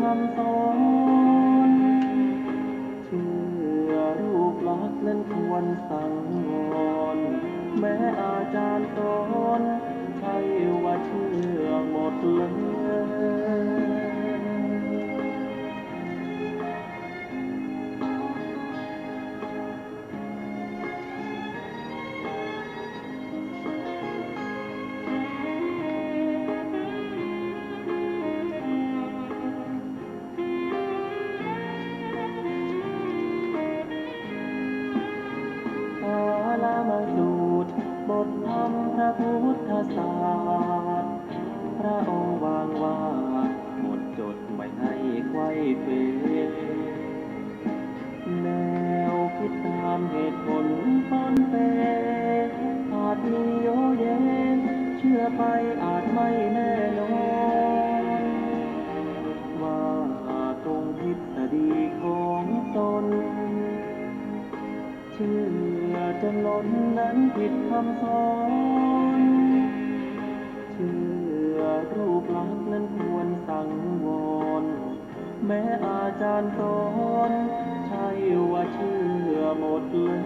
คำสอนเชื่อรูปลักษณ์นั้นควรสังวรแม้อาจารย์สอนใช่ว่าเชื่อหมดเลยลามาสูตรบทธรรมพระพุทธศาสตร์พระองค์วางว่าหมดจดไม่ให้ไขว้เขวแนวคิดตามเหตุผลปนเปอาจมีโยเยเชื่อไปอาจไม่แน่นอนว่าตรงทฤษฎีของตนเชื่อจนล้นนั้นผิดคำสอนเชื่อรูปลักษณ์นั้นควรสังวรแม้อาจารย์สอนใช่ว่าเชื่อหมดเลย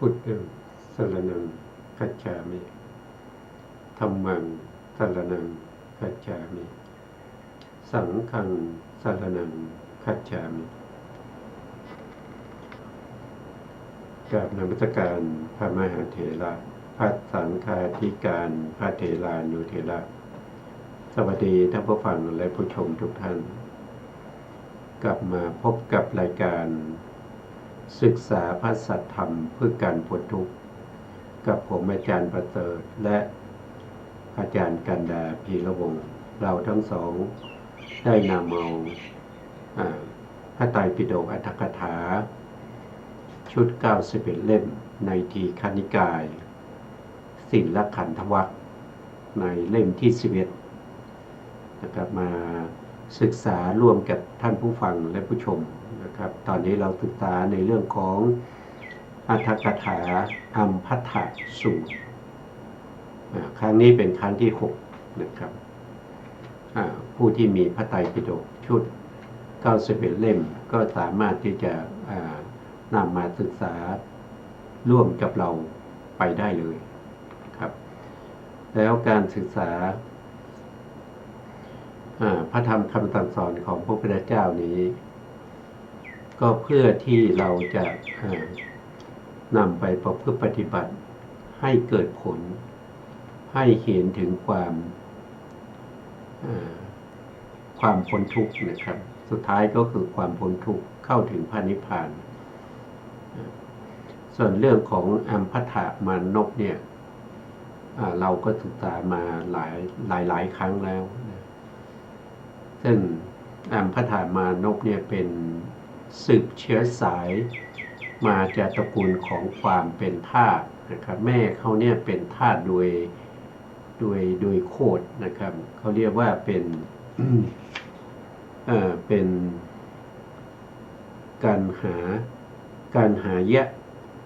พุทธังสรณังคัจฉามิธัมมังสรณังคัจฉามิสังฆังสรณังคัจฉามิกราบนมัสการพระมหาเถระพระสังฆาธิการพระเถรานุเถระสวัสดีท่านผู้ฟังและผู้ชมทุกท่านกลับมาพบกับรายการศึกษาพระสัทธรรมเพื่อการพ้นทุกข์กับผมอาจารย์ประเสริฐและอาจารย์กันดาพีระวงศ์เราทั้งสองได้นำเอาพระไตรปิฎกอรรถกถาชุด91เล่มในทีฆนิกายศีลขันธวรรคในเล่มที่11นะครับมาศึกษาร่วมกับท่านผู้ฟังและผู้ชมนะครับตอนนี้เราศึกษาในเรื่องของอรรถกถาอัมพัทธสูตรครั้งนี้เป็นครั้งที่6นะครับผู้ที่มีพระไตรปิฎกชุด91เล่มก็สามารถที่จะนำมาศึกษาร่วมกับเราไปได้เลยครับแล้วการศึกษาพระธรรมคำสั่งสอนของพระพุทธเจ้านี้ก็เพื่อที่เราจะนำไปประพฤติปฏิบัติให้เกิดผลให้เห็นถึงความพ้นทุกข์นะครับสุดท้ายก็คือความพ้นทุกข์เข้าถึงพระนิพพานส่วนเรื่องของอัมพัทธมานพเนี่ยเราก็ศึกษามาหลายครั้งแล้วซึ่งอัมพัทธมานพเนี่ยเป็นสืบเชื้อสายมาจากตระกูลของความเป็นทาสนะครับแม่เขาเนี่ยเป็นทาสโดยโคตรนะครับเขาเรียกว่าเป็นเป็นการหายะ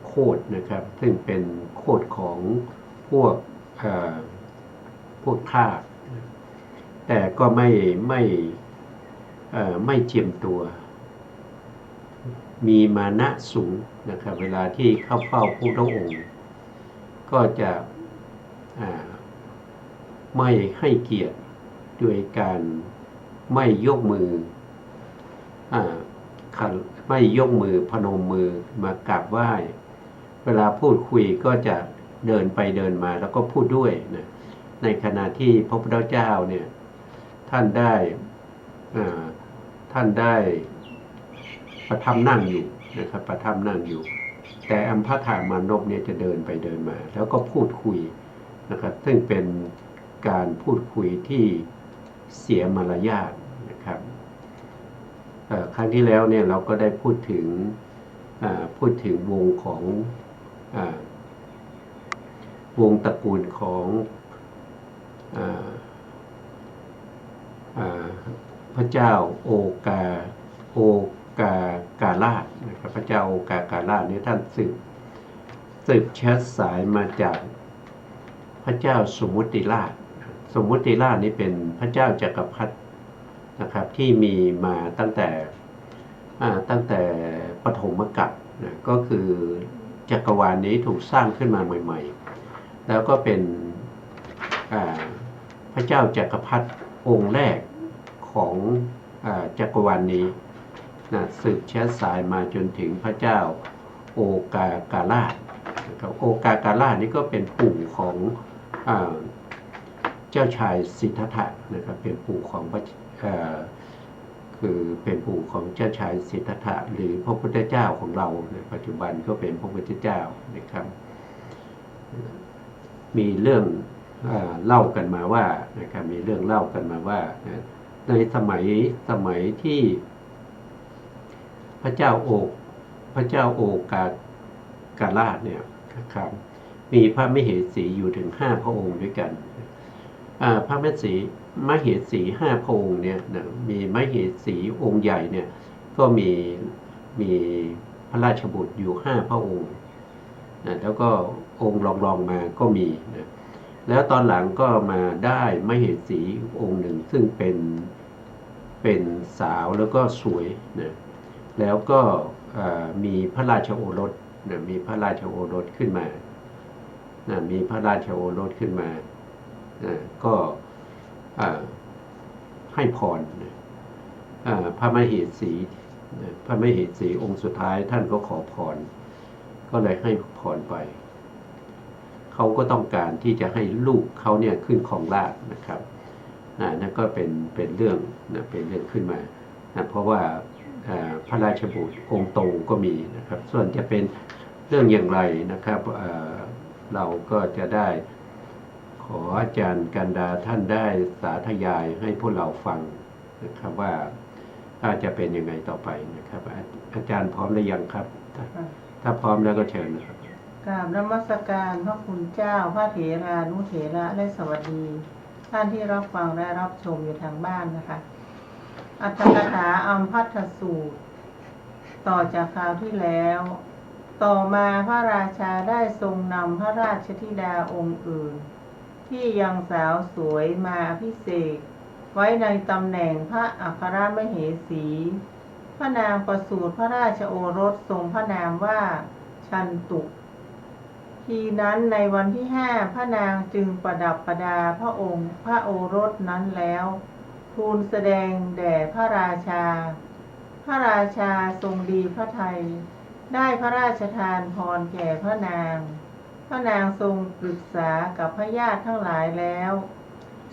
โคตรนะครับซึ่งเป็นโคตรของพวกทาสแต่ก็ไม่เจียมตัวมีมานะสูงนะครับเวลาที่เข้าเฝ้าพระพุทธองค์ก็จะไม่ให้เกียรติด้วยการไม่ยกมือพนมมือมากราบไหว้เวลาพูดคุยก็จะเดินไปเดินมาแล้วก็พูดด้วยนะในขณะที่พระพุทธเจ้าเนี่ยท่านได้ประทับนั่งอยู่นะครับประทับนั่งอยู่แต่อัมพัทธมานพเนี่ยจะเดินไปเดินมาแล้วก็พูดคุยนะครับซึ่งเป็นการพูดคุยที่เสียมารยาทนะครับครั้งที่แล้วเนี่ยเราก็ได้พูดถึงวงของ วงตระกูลของอาพระเจ้าโอกากาลาชนะครับพระเจ้าโอกากาลาชนี้ท่านสืบเชื้อสายมาจากพระเจ้าสมุติราชนี้เป็นพระเจ้าจักรพรรดินะครับที่มีมาตั้งแต่ปฐมกาลนะก็คือจักรวาลนี้ถูกสร้างขึ้นมาใหม่ๆแล้วก็เป็นพระเจ้าจักรพรรดิองค์แรกของจักรวาลนี้นะสืบเชื้อสายมาจนถึงพระเจ้าโอกากาลาชนะครับโอกากาลาชนี้ก็เป็นปู่ของเจ้าชายสิทธัตถะนะครับเป็นปู่ของคือเป็นปู่ของเจ้าชายสิทธัตถะหรือพระพุทธเจ้าของเราในปัจจุบันก็เป็นพระพุทธเจ้านะครับมีเรื่องเล่ากันมาว่านะครับมีเรื่องเล่ากันมาว่าในสมัยที่พระเจ้าโอกาลาชเนี่ยครับมีพระมเหสีอยู่ถึง5 พระองค์ด้วยกันพระมเหสี5 พระองค์เนี่ยมีมเหสีองค์ใหญ่เนี่ยก็มีพระราชบุตรอยู่5 พระองค์แล้วก็องค์รองมาก็มีนะแล้วตอนหลังก็มาได้มเหสีองค์หนึ่งซึ่งเป็นสาวแล้วก็สวยนะแล้วก็มีพระราชโอรสนะมีพระราชโอรสขึ้นมานะมีพระราชโอรสขึ้นมานะก็ให้พรนะพระมเหสีองค์สุดท้ายท่านก็ขอพรก็เลยให้พรไปเขาก็ต้องการที่จะให้ลูกเขาเนี่ยขึ้นครองราชย์นะครับนั่นก็เป็นเรื่องขึ้นมาเพราะว่าพระราชบุตรองค์โตก็มีนะครับส่วนจะเป็นเรื่องอย่างไรนะครับเราก็จะได้ขออาจารย์กันดาท่านได้สาธยายให้พวกเราฟังนะครับว่าจะเป็นยังไงต่อไปนะครับอาจารย์พร้อมหรือยังครับถ้าพร้อมแล้วก็เชิญนะครับกราบนมัสการพระคุณเจ้าพระเถรานุเถระและสวัสดีท่านที่รับฟังและรับชมอยู่ทางบ้านนะคะอัตถกถาอัมภัททสูตรต่อจากคราวที่แล้วต่อมาพระราชาได้ทรงนำพระราชธิดาองค์อื่นที่ยังสาวสวยมาอภิเษกไว้ในตำแหน่งพระอัครมเหสีพระนางประสูติพระราชโอรสทรงพระนามว่าชันตุทีนั้นในวันที่5พระนางจึงประดับประดาพระโอรสนั้นแล้วทูลแสดงแด่พระราชาพระราชาทรงดีพระทัยได้พระราชทานพรแก่พระนางทรงปรึกษากับพระญาติทั้งหลายแล้ว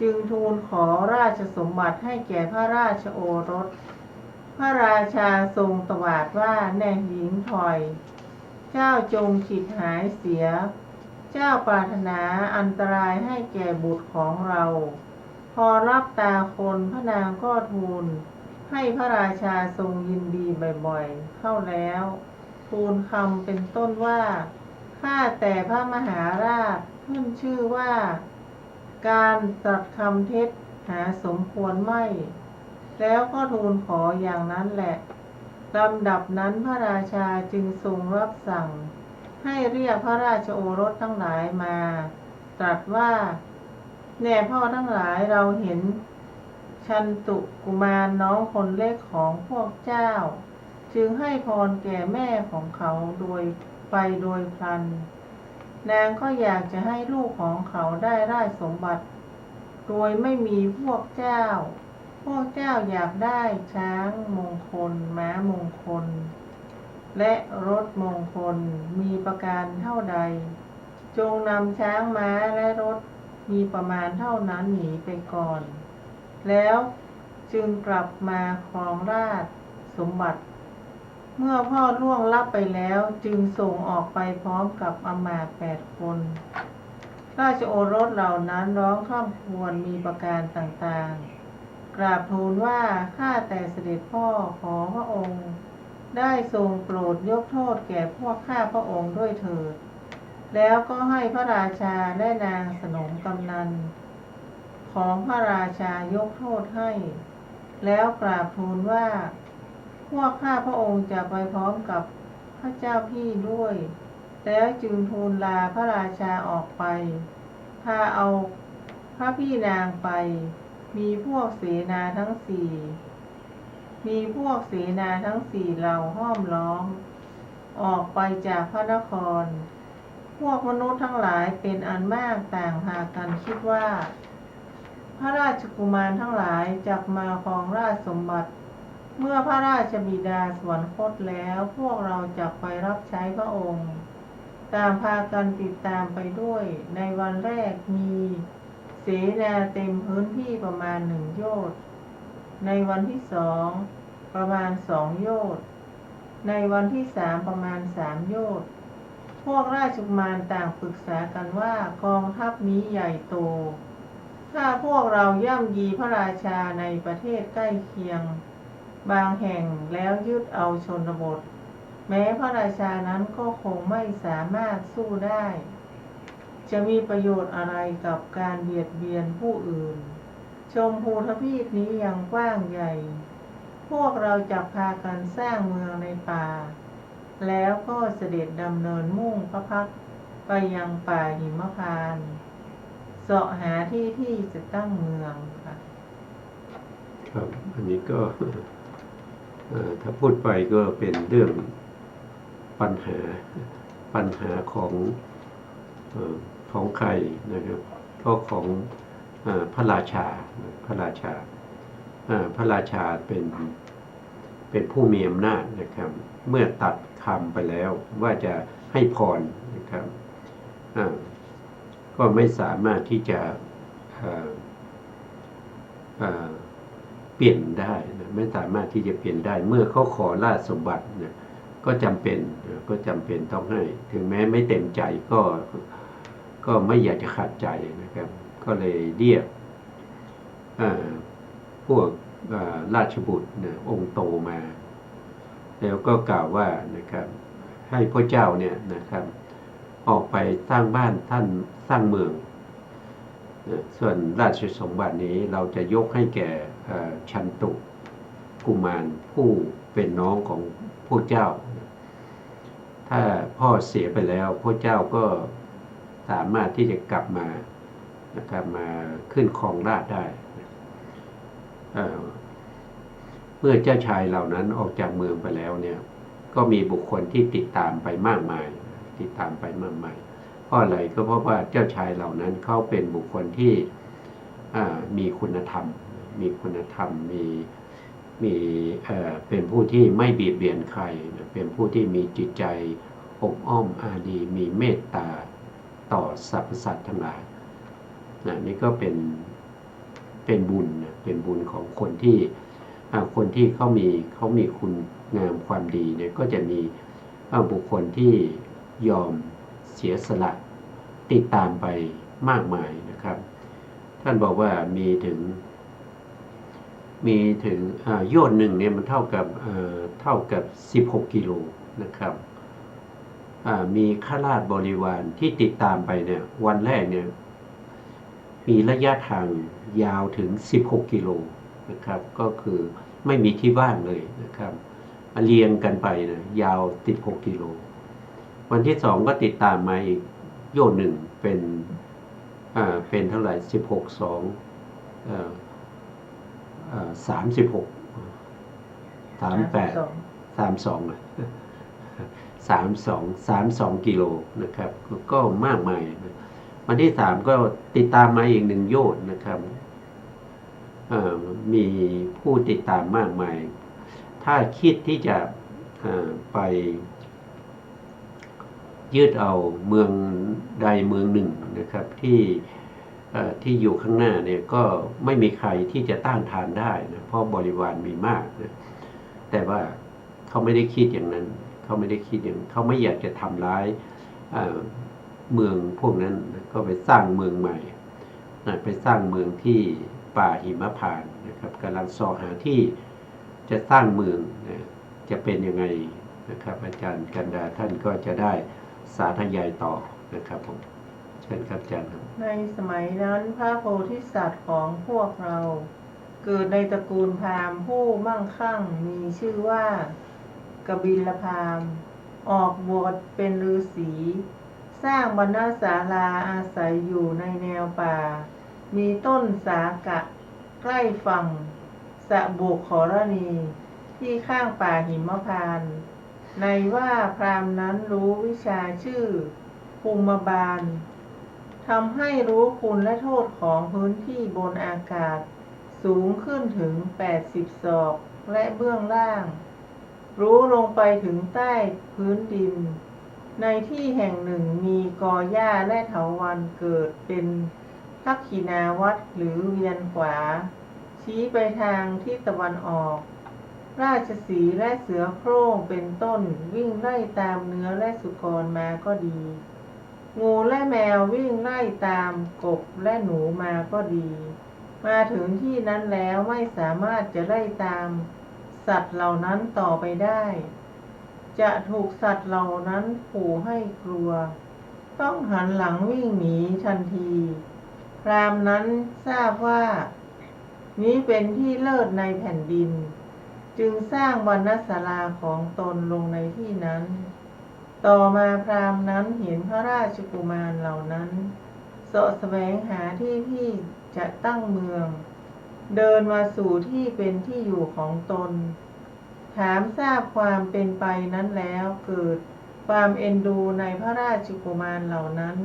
จึงทูลขอราชสมบัติให้แก่พระราชโอรสพระราชาทรงตวาดว่าแน่หญิงถอยเจ้าจงฉิดหายเสียเจ้าปรารถนาอันตรายให้แก่บุตรของเราพอรับตาคนพระนางก็ทูลให้พระราชาทรงยินดีบ่อยๆเข้าแล้วทูลคำเป็นต้นว่าข้าแต่พระมหาราชขึ้นชื่อว่าการตรัสคำเท็จหาสมควรไม่แล้วก็ทูลขออย่างนั้นแหละลำดับนั้นพระราชาจึงทรงรับสั่งให้เรียกพระราชโอรสทั้งหลายมาตรัสว่าแน่พ่อทั้งหลายเราเห็นชันตุกุมารน้องคนเล็กของพวกเจ้าจึงให้พรแก่แม่ของเขาโดยพลันนางก็อยากจะให้ลูกของเขาได้ราชสมบัติโดยไม่มีพวกเจ้าอยากได้ช้างมงคลม้ามงคลและรถมงคลมีประการเท่าใดจงนำช้างม้าและรถมีประมาณเท่านั้นหนีไปก่อนแล้วจึงกลับมาครองราชสมบัติเมื่อพ่อล่วงลับไปแล้วจึงส่งออกไปพร้อมกับอมาตย์8 คนราชโอรสเหล่านั้นร้องคร่ำครวญมีประการต่างๆกราบทูลว่าข้าแต่เสด็จพ่อขอพระองค์ได้ทรงโปรดยกโทษแก่พวกข้าพระองค์ด้วยเถิด แล้วก็ให้พระราชาและนางสนมกำนันของพระราชายกโทษให้ แล้วกราบทูลว่าพวกข้าพระองค์จะไปพร้อมกับพระเจ้าพี่ด้วย แล้วจึงทูลลาพระราชาออกไปพาเอาพระพี่นางไป มีพวกเสนาทั้งสี่เหล่าห้อมล้อมออกไปจากพระนคร พวกมนุษย์ทั้งหลายเป็นอันมากต่างพากันคิดว่า พระราชกุมารทั้งหลายจักมาครองราชสมบัติ เมื่อพระราชบิดาสวรรคตแล้วพวกเราจักไปรับใช้พระองค์ต่างพากันติดตามไปด้วย ในวันแรกมีเสนาเต็มพื้นที่ประมาณ1 โยชน์ในวันที่2ประมาณ2 โยชน์ในวันที่3ประมาณ3 โยชน์พวกราชกุมารต่างปรึกษากันว่ากองทัพนี้ใหญ่โตถ้าพวกเราย่ำยีพระราชาในประเทศใกล้เคียงบางแห่งแล้วยึดเอาชนบทแม้พระราชานั้นก็คงไม่สามารถสู้ได้จะมีประโยชน์อะไรกับการเบียดเบียนผู้อื่นชมพูทวีปนี้ยังกว้างใหญ่พวกเราจะพากันสร้างเมืองในป่าแล้วก็เสด็จดำเนินมุ่งพระพักตร์ไปยังป่าหิมพานต์เสาะหาที่จะตั้งเมืองค่ะครับอันนี้ก็ถ้าพูดไปก็เป็นเรื่องปัญหาของใครนะครับก็ของพระราชาพระราชาเป็นผู้มีอำนาจนะครับเมื่อตัดคำไปแล้วว่าจะให้พรนะครับก็ไม่สามารถที่จะเปลี่ยนได้นะไม่สามารถที่จะเปลี่ยนได้เมื่อเขาขอราชสมบัติเนี่ยก็จำเป็นต้องให้ถึงแม้ไม่เต็มใจก็ไม่อยากจะขัดใจนะครับก็เลยเรียกพวกราชบุตรนะองค์โตมาแล้วก็กล่าวว่านะครับให้พระเจ้าเนี่ยนะครับออกไปสร้างบ้านท่านสร้างเมืองส่วนราชสมบัตินี้เราจะยกให้แก่ชันตุกุมารผู้เป็นน้องของพระเจ้าถ้าพ่อเสียไปแล้วพระเจ้าก็สามารถที่จะกลับมานะครับมาขึ้นครองราชย์ได้เมื่อเจ้าชายเหล่านั้นออกจากเมืองไปแล้วเนี่ยก็มีบุคคลที่ติดตามไปมากมายเพราะอะไรก็เพราะว่าเจ้าชายเหล่านั้นเขาเป็นบุคคลที่มีคุณธรรมมีเป็นผู้ที่ไม่เบียดเบียนใครเป็นผู้ที่มีจิตใจอบอ้อมอารีมีเมตตาต่อสรรพสัตว์ทั้งหลายนี่ก็เป็นบุญเป็นบุญของคนที่เขามีคุณงามความดีเนี่ยก็จะมีบุคคลที่ยอมเสียสละติดตามไปมากมายนะครับท่านบอกว่ามีถึงโยชน์หนึ่งเนี่ยมันเท่ากับ16 กิโลนะครับมีข้าราชบริวารที่ติดตามไปเนี่ยวันแรกเนี่ยมีระยะทางยาวถึง16 กิโลนะครับก็คือไม่มีที่ว่างเลยนะครับเรียงกันไปนะยาว16 กิโลวันที่2ก็ติดตามมาอีกโยชน์หนึ่งเป็นเท่าไหร่36 32 กิโลนะครับก็มากมายนะวันที่3ก็ติดตามมาอีก1 โยชน์นะครับมีผู้ติดตามมากมายถ้าคิดที่จะไปยึดเอาเมืองใดเมืองหนึ่งนะครับที่อยู่ข้างหน้าเนี่ยก็ไม่มีใครที่จะต้านทานได้นะเพราะบริวารมีมากนะแต่ว่าเขาไม่ได้คิดอย่างนั้นเขาไม่อยากจะทำร้ายเมืองพวกนั้นนะก็ไปสร้างเมืองใหม่นะไปสร้างเมืองที่ป่าหิมพานต์นะครับกำลังสอหาที่จะสร้างเมืองนะจะเป็นยังไงนะครับอาจารย์กันดาท่านก็จะได้สาธยายต่อ นะครับผมเชิญครับอาจารย์ครับ ในสมัยนั้นพระโพธิสัตว์ของพวกเราเกิดในตระกูลพราหมณ์ผู้มั่งคั่งมีชื่อว่ากบิลพราหมณ์ออกบวชเป็นฤาษีสร้างบรรณศาลาอาศัยอยู่ในแนวป่ามีต้นสากะใกล้ฝั่งสะบุขรณีที่ข้างป่าหิมพานต์ในว่าพราหมณ์นั้นรู้วิชาชื่อภูมิบาลทำให้รู้คุณและโทษของพื้นที่บนอากาศสูงขึ้นถึง80 ศอกและเบื้องล่างรู้ลงไปถึงใต้พื้นดินในที่แห่งหนึ่งมีกอหญ้าและเถาวัลย์เกิดเป็นทักขิณาวัตรหรือเวียนขวาชี้ไปทางทิศตะวันออกราชสีห์และเสือโคร่งเป็นต้นวิ่งไล่ตามเนื้อและสุกรมาก็ดีงูและแมววิ่งไล่ตามกบและหนูมาก็ดีมาถึงที่นั้นแล้วไม่สามารถจะไล่ตามสัตว์เหล่านั้นต่อไปได้จะถูกสัตว์เหล่านั้นขู่ให้กลัวต้องหันหลังวิ่งหนีทันทีพราหมณ์นั้นทราบว่านี้เป็นที่เลิศในแผ่นดินจึงสร้างบรรณศาลาของตนลงในที่นั้นต่อมาพราหมณ์นั้นเห็นพระราชกุมารเหล่านั้นเสาะแสวงหาที่จะตั้งเมืองเดินมาสู่ที่เป็นที่อยู่ของตนถามทราบความเป็นไปนั้นแล้วเกิดความเอ็นดูในพระราชกุมารเหล่านั้น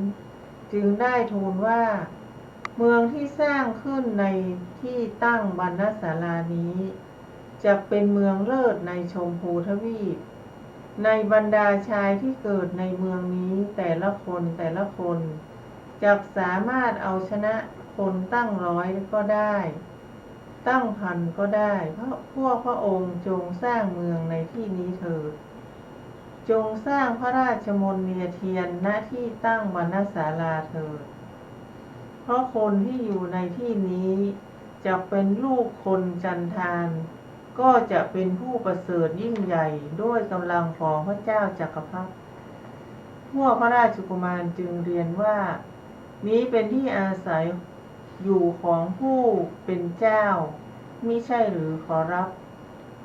จึงได้ทูลว่าเมืองที่สร้างขึ้นในที่ตั้งบรรณศาลานี้จะเป็นเมืองเลิศในชมพูทวีปในบรรดาชายที่เกิดในเมืองนี้แต่ละคนจะสามารถเอาชนะคนตั้ง100ก็ได้ตั้ง1,000ก็ได้เพราะพระองค์จงสร้างเมืองในที่นี้เถิดจงสร้างพระราชมณฑลเทียนณที่ตั้งบรรณศาลาเถิดเพราะคนที่อยู่ในที่นี้จะเป็นลูกคนจันทานก็จะเป็นผู้ประเสริฐยิ่งใหญ่ด้วยกำลังของพระเจ้าจักรพรรดิพวกพระราชกุมารจึงเรียนว่านี้เป็นที่อาศัยอยู่ของผู้เป็นเจ้ามิใช่หรือขอรับ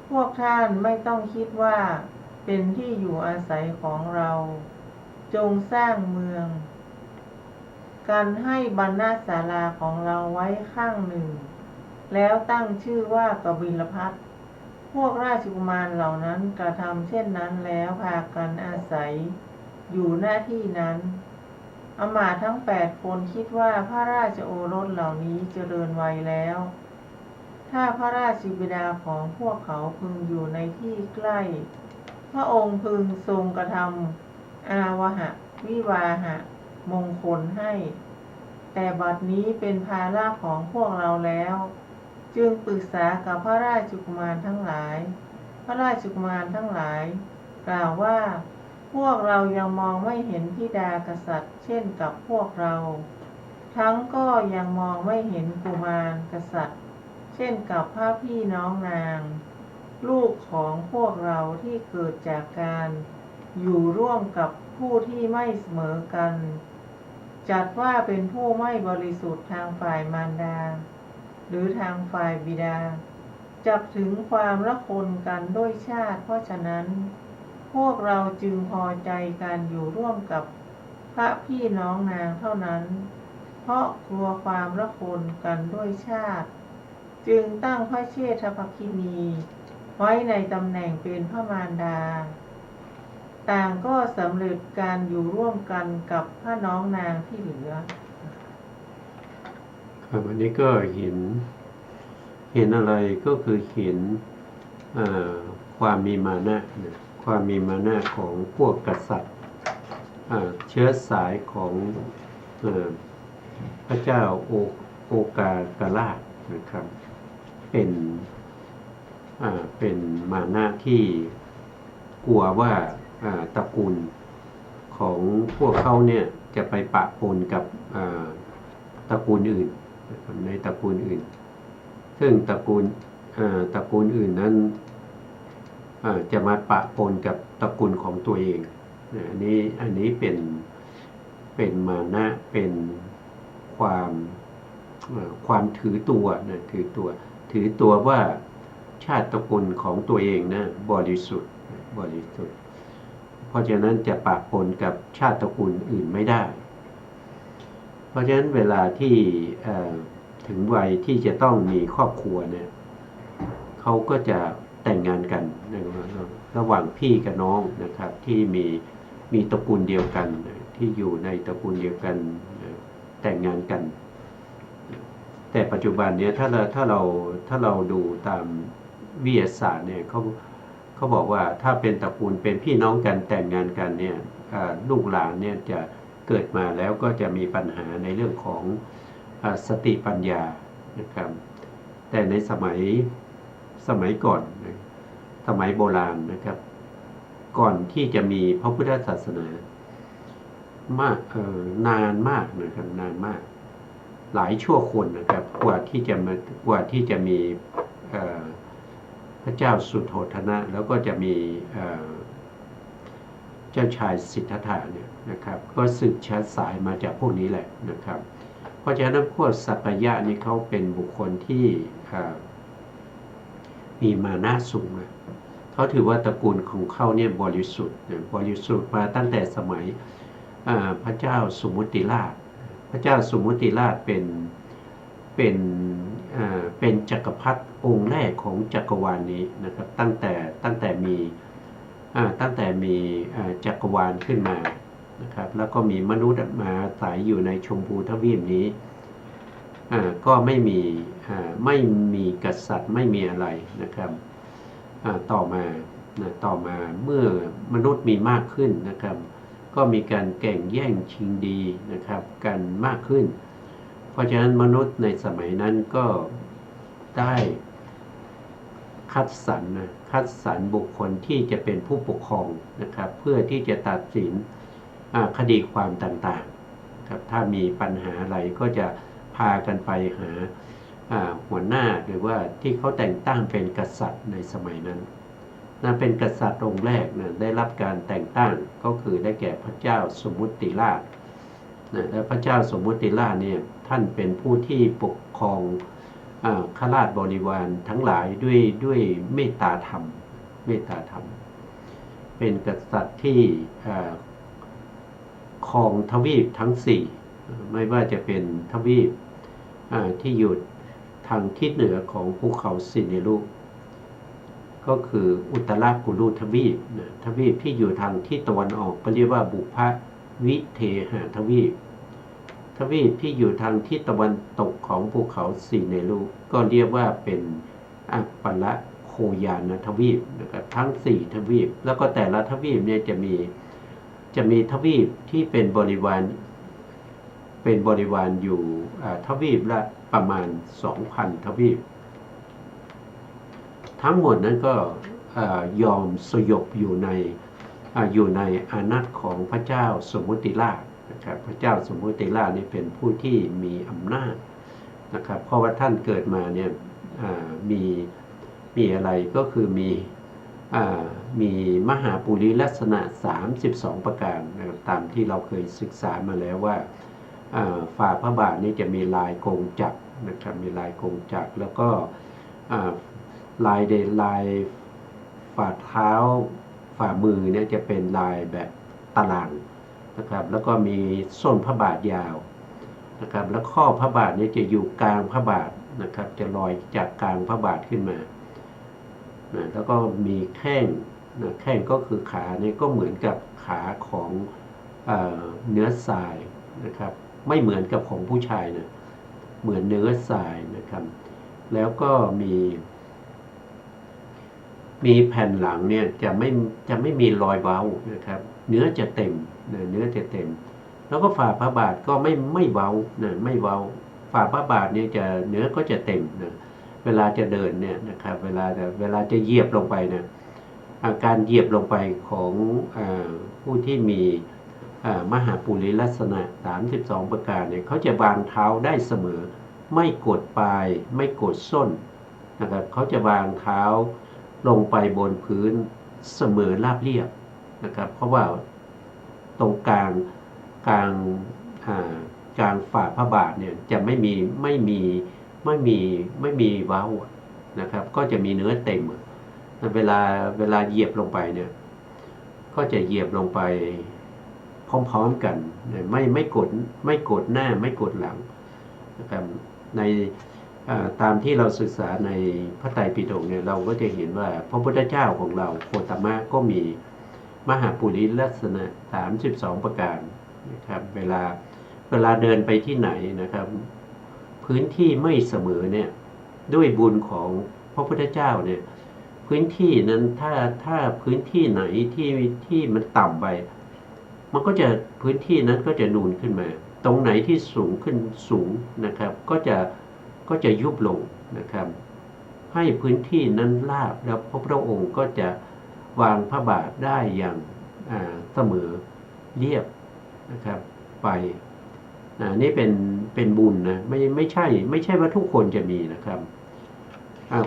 พวกท่านไม่ต้องคิดว่าเป็นที่อยู่อาศัยของเราจงสร้างเมืองกันให้บรรณศาลาของเราไว้ข้างหนึ่งแล้วตั้งชื่อว่ากบิลพัสต์พวกราชกุมารเหล่านั้นกระทำเช่นนั้นแล้วพากันอาศัยอยู่หน้าที่นั้นอมาตย์ทั้ง8 คนคิดว่าพระราชโอรสเหล่านี้เจริญวัยแล้วถ้าพระราชบิดาของพวกเขาพึงอยู่ในที่ใกล้พระองค์พึงทรงกระทำอาวหะวิวาหะมงคลให้แต่บัดนี้เป็นภาระของพวกเราแล้วจึงปรึกษากับพระราชกุมารทั้งหลายพระราชกุมารทั้งหลายกล่าวว่าพวกเรายังมองไม่เห็นธิดากษัตริย์เช่นกับพวกเราทั้งก็ยังมองไม่เห็นกุมารกษัตริย์เช่นกับพระพี่น้องนางลูกของพวกเราที่เกิดจากการอยู่ร่วมกับผู้ที่ไม่เสมอกันจัดว่าเป็นผู้ไม่บริสุทธิ์ทางฝ่ายมารดาหรือทางฝ่ายบิดาจักถึงความละคนกันด้วยชาติเพราะฉะนั้นพวกเราจึงพอใจการอยู่ร่วมกับพระพี่น้องนางเท่านั้นเพราะกลัวความละคนกันด้วยชาติจึงตั้งพระเชษฐคินีไว้ในตำแหน่งเป็นพระมารดาต่างก็สำเร็จการอยู่ร่วมกันกับพระน้องนางที่เหลือครับอันนี้ก็เห็นอะไรก็คือเห็นความมีมานะความมีมานะของพวกกษัตริย์เชื้อสายของพระเจ้าโอกากราชนะครับเป็นมานะที่กลัวว่าตระกูลของพวกเขาเนี่ยจะไปปะปนกับตระกูลอื่นในตระกูลอื่นซึ่งตระกูลอื่นนั้นจะมาปะปนกับตระกูลของตัวเองอันนี้เป็น เป็นมานะเป็นความความถือตัวนะถือตัวว่าชาติตระกูลของตัวเองนะบริสุทธิ์เพราะฉะนั้นจะปะปนกับชาติตระกูลอื่นไม่ได้เพราะฉะนั้นเวลาที่ถึงวัยที่จะต้องมีครอบครัวเนี่ยเขาก็จะแต่งงานกันระหว่างพี่กับน้องนะครับที่มีตระกูลเดียวกันที่อยู่ในตระกูลเดียวกันแต่งงานกันแต่ปัจจุบันเนี้ยถ้าเราดูตามวิทยาศาสตร์เนี่ยเขาบอกว่าถ้าเป็นตระกูลเป็นพี่น้องกันแต่งงานกันเนี่ยลูกหลานเนี่ยจะเกิดมาแล้วก็จะมีปัญหาในเรื่องของสติปัญญานะครับแต่ในสมัยก่อนสมัยโบราณนะครับก่อนที่จะมีพระพุทธศาสนานานมากนะครับนานมากหลายชั่วคนนะครับกว่าที่จะมีพระเจ้าสุโธทนะแล้วก็จะมีเจ้าชายสิทธัตถะเนี่ยนะครับก็สืบเชื้อสายมาจากพวกนี้แหละนะครับเพราะฉะนั้นพวกสักยะนี่เขาเป็นบุคคลที่มีมานะสูงนะเขาถือว่าตระกูลของเขาเนี่ยบริสุทธิ์มาตั้งแต่สมัยพระเจ้าสุมุติราชพระเจ้าสุมุติราชเป็นจักรพรรดิองค์แรกของจักรวาลนี้นะครับตั้งแต่มีจักรวาลขึ้นมานะครับแล้วก็มีมนุษย์มาอาศัยอยู่ในชมพูทวีปนี้ก็ไม่มีกษัตริย์ไม่มีอะไรนะครับต่อมาเมื่อมนุษย์มีมากขึ้นนะครับก็มีการแข่งแย่งชิงดีนะครับกันมากขึ้นเพราะฉะนั้นมนุษย์ในสมัยนั้นก็ได้คัดสรรบุคคลที่จะเป็นผู้ปกครองนะครับเพื่อที่จะตัดสินคดีความต่างๆครับถ้ามีปัญหาอะไรก็จะพากันไปหาหัวหน้าหรือว่าที่เขาแต่งตั้งเป็นกษัตริย์ในสมัยนั้นเป็นกษัตริย์องค์แรกได้รับการแต่งตั้งก็คือได้แก่พระเจ้าสมุติราชและพระเจ้าสมุติราชเนี่ยท่านเป็นผู้ที่ปกครองข้าราชบริวารทั้งหลายด้วยเมตตาธรรมเป็นกษัตริย์ที่ครองทวีปทั้ง4ไม่ว่าจะเป็นทวีปที่อยู่ทางทิศเหนือของภูเขาสิเนรุก็คืออุตรากุลุทวีปทวีปที่อยู่ทางทิศตะวันออกก็เรียกว่าบุพวิเทหทวีปที่อยู่ทางทิศตะวันตกของภูเขาสิเนรุก็เรียกว่าเป็นอัปปละโคยานทวีปนะครับทั้ง4ทวีปแล้วก็แต่ละทวีปเนี่ยจะมีทวีปที่เป็นบริวารอยู่ทวีปละประมาณ 2,000 ทวีปทั้งหมดนั้นก็ยอมสยบอยู่ในอานัตของพระเจ้าสมุติราชนะครับพระเจ้าสมุติราชนี่เป็นผู้ที่มีอำนาจนะครับเพราะว่าท่านเกิดมาเนี่ยมีอะไรก็คือมีมหาปุริลักษณะ32ประการนะครับตามที่เราเคยศึกษามาแล้วว่าฝ่าพระบาทนี่จะมีลายกงจักรนะครับมีลายกงจักรแล้วก็ลายฝ่าเท้าฝ่ามือเนี่ยจะเป็นลายแบบตารางนะครับแล้วก็มีส้นพระบาทยาวนะครับแล้วข้อพระบาทเนี่ยจะอยู่กลางพระบาทนะครับจะลอยจากกลางพระบาทขึ้นมาแล้วก็มีแข้งก็คือขาเนี่ยก็เหมือนกับขาของเนื้อทรายนะครับไม่เหมือนกับของผู้ชายนะเหมือนเนื้อทรายนะครับแล้วก็มีแผ่นหลังเนี่ยจะไม่มีรอยเว้านะครับเนื้อจะเต็มแล้วก็ฝ่าพระบาทก็ไม่เว้าไม่เว้าฝ่าพระบาทเนี่ยจะเนื้อก็จะเต็มเวลาจะเดินเนี่ยนะครับเวลาจะเหยียบลงไปนะการเหยียบลงไปของผู้ที่มีมหาปุริลักษณะ32ประการเนี่ยเขาจะวางเท้าได้เสมอไม่กดปลายไม่กดส้นนะครับเขาจะวางเท้าลงไปบนพื้นเสมอราบเรียบนะครับเพราะว่าตรงกลาง กลางอ่ากลางฝ่าพระบาทเนี่ยจะไม่มีเว้านะครับ ก็จะมีเนื้อเต็มเวลาเหยียบลงไปเนี่ยก็จะเหยียบลงไปพร้อมๆกันไม่กดหน้าไม่กดหลังนะครับในตามที่เราศึกษาในพระไตรปิฎกเนี่ยเราก็จะเห็นว่าพระพุทธเจ้าของเราโคตมะก็มีมหาปุริลักษณะ32ประการนะครับเวลาเดินไปที่ไหนนะครับพื้นที่ไม่เสมอเนี่ยด้วยบุญของพระพุทธเจ้าเนี่ยพื้นที่นั้นถ้าพื้นที่ไหนที่มันต่ำไปมันก็จะพื้นที่นั้นก็จะนูนขึ้นมาตรงไหนที่สูงขึ้นสูงนะครับก็จะยุบลงนะครับให้พื้นที่นั้นราบแล้วพระพุทธองค์ก็จะวางพระบาทได้อย่างเสมอเรียบนะครับไปนี่เป็นบุญนะไม่ใช่ว่าทุกคนจะมีนะครับ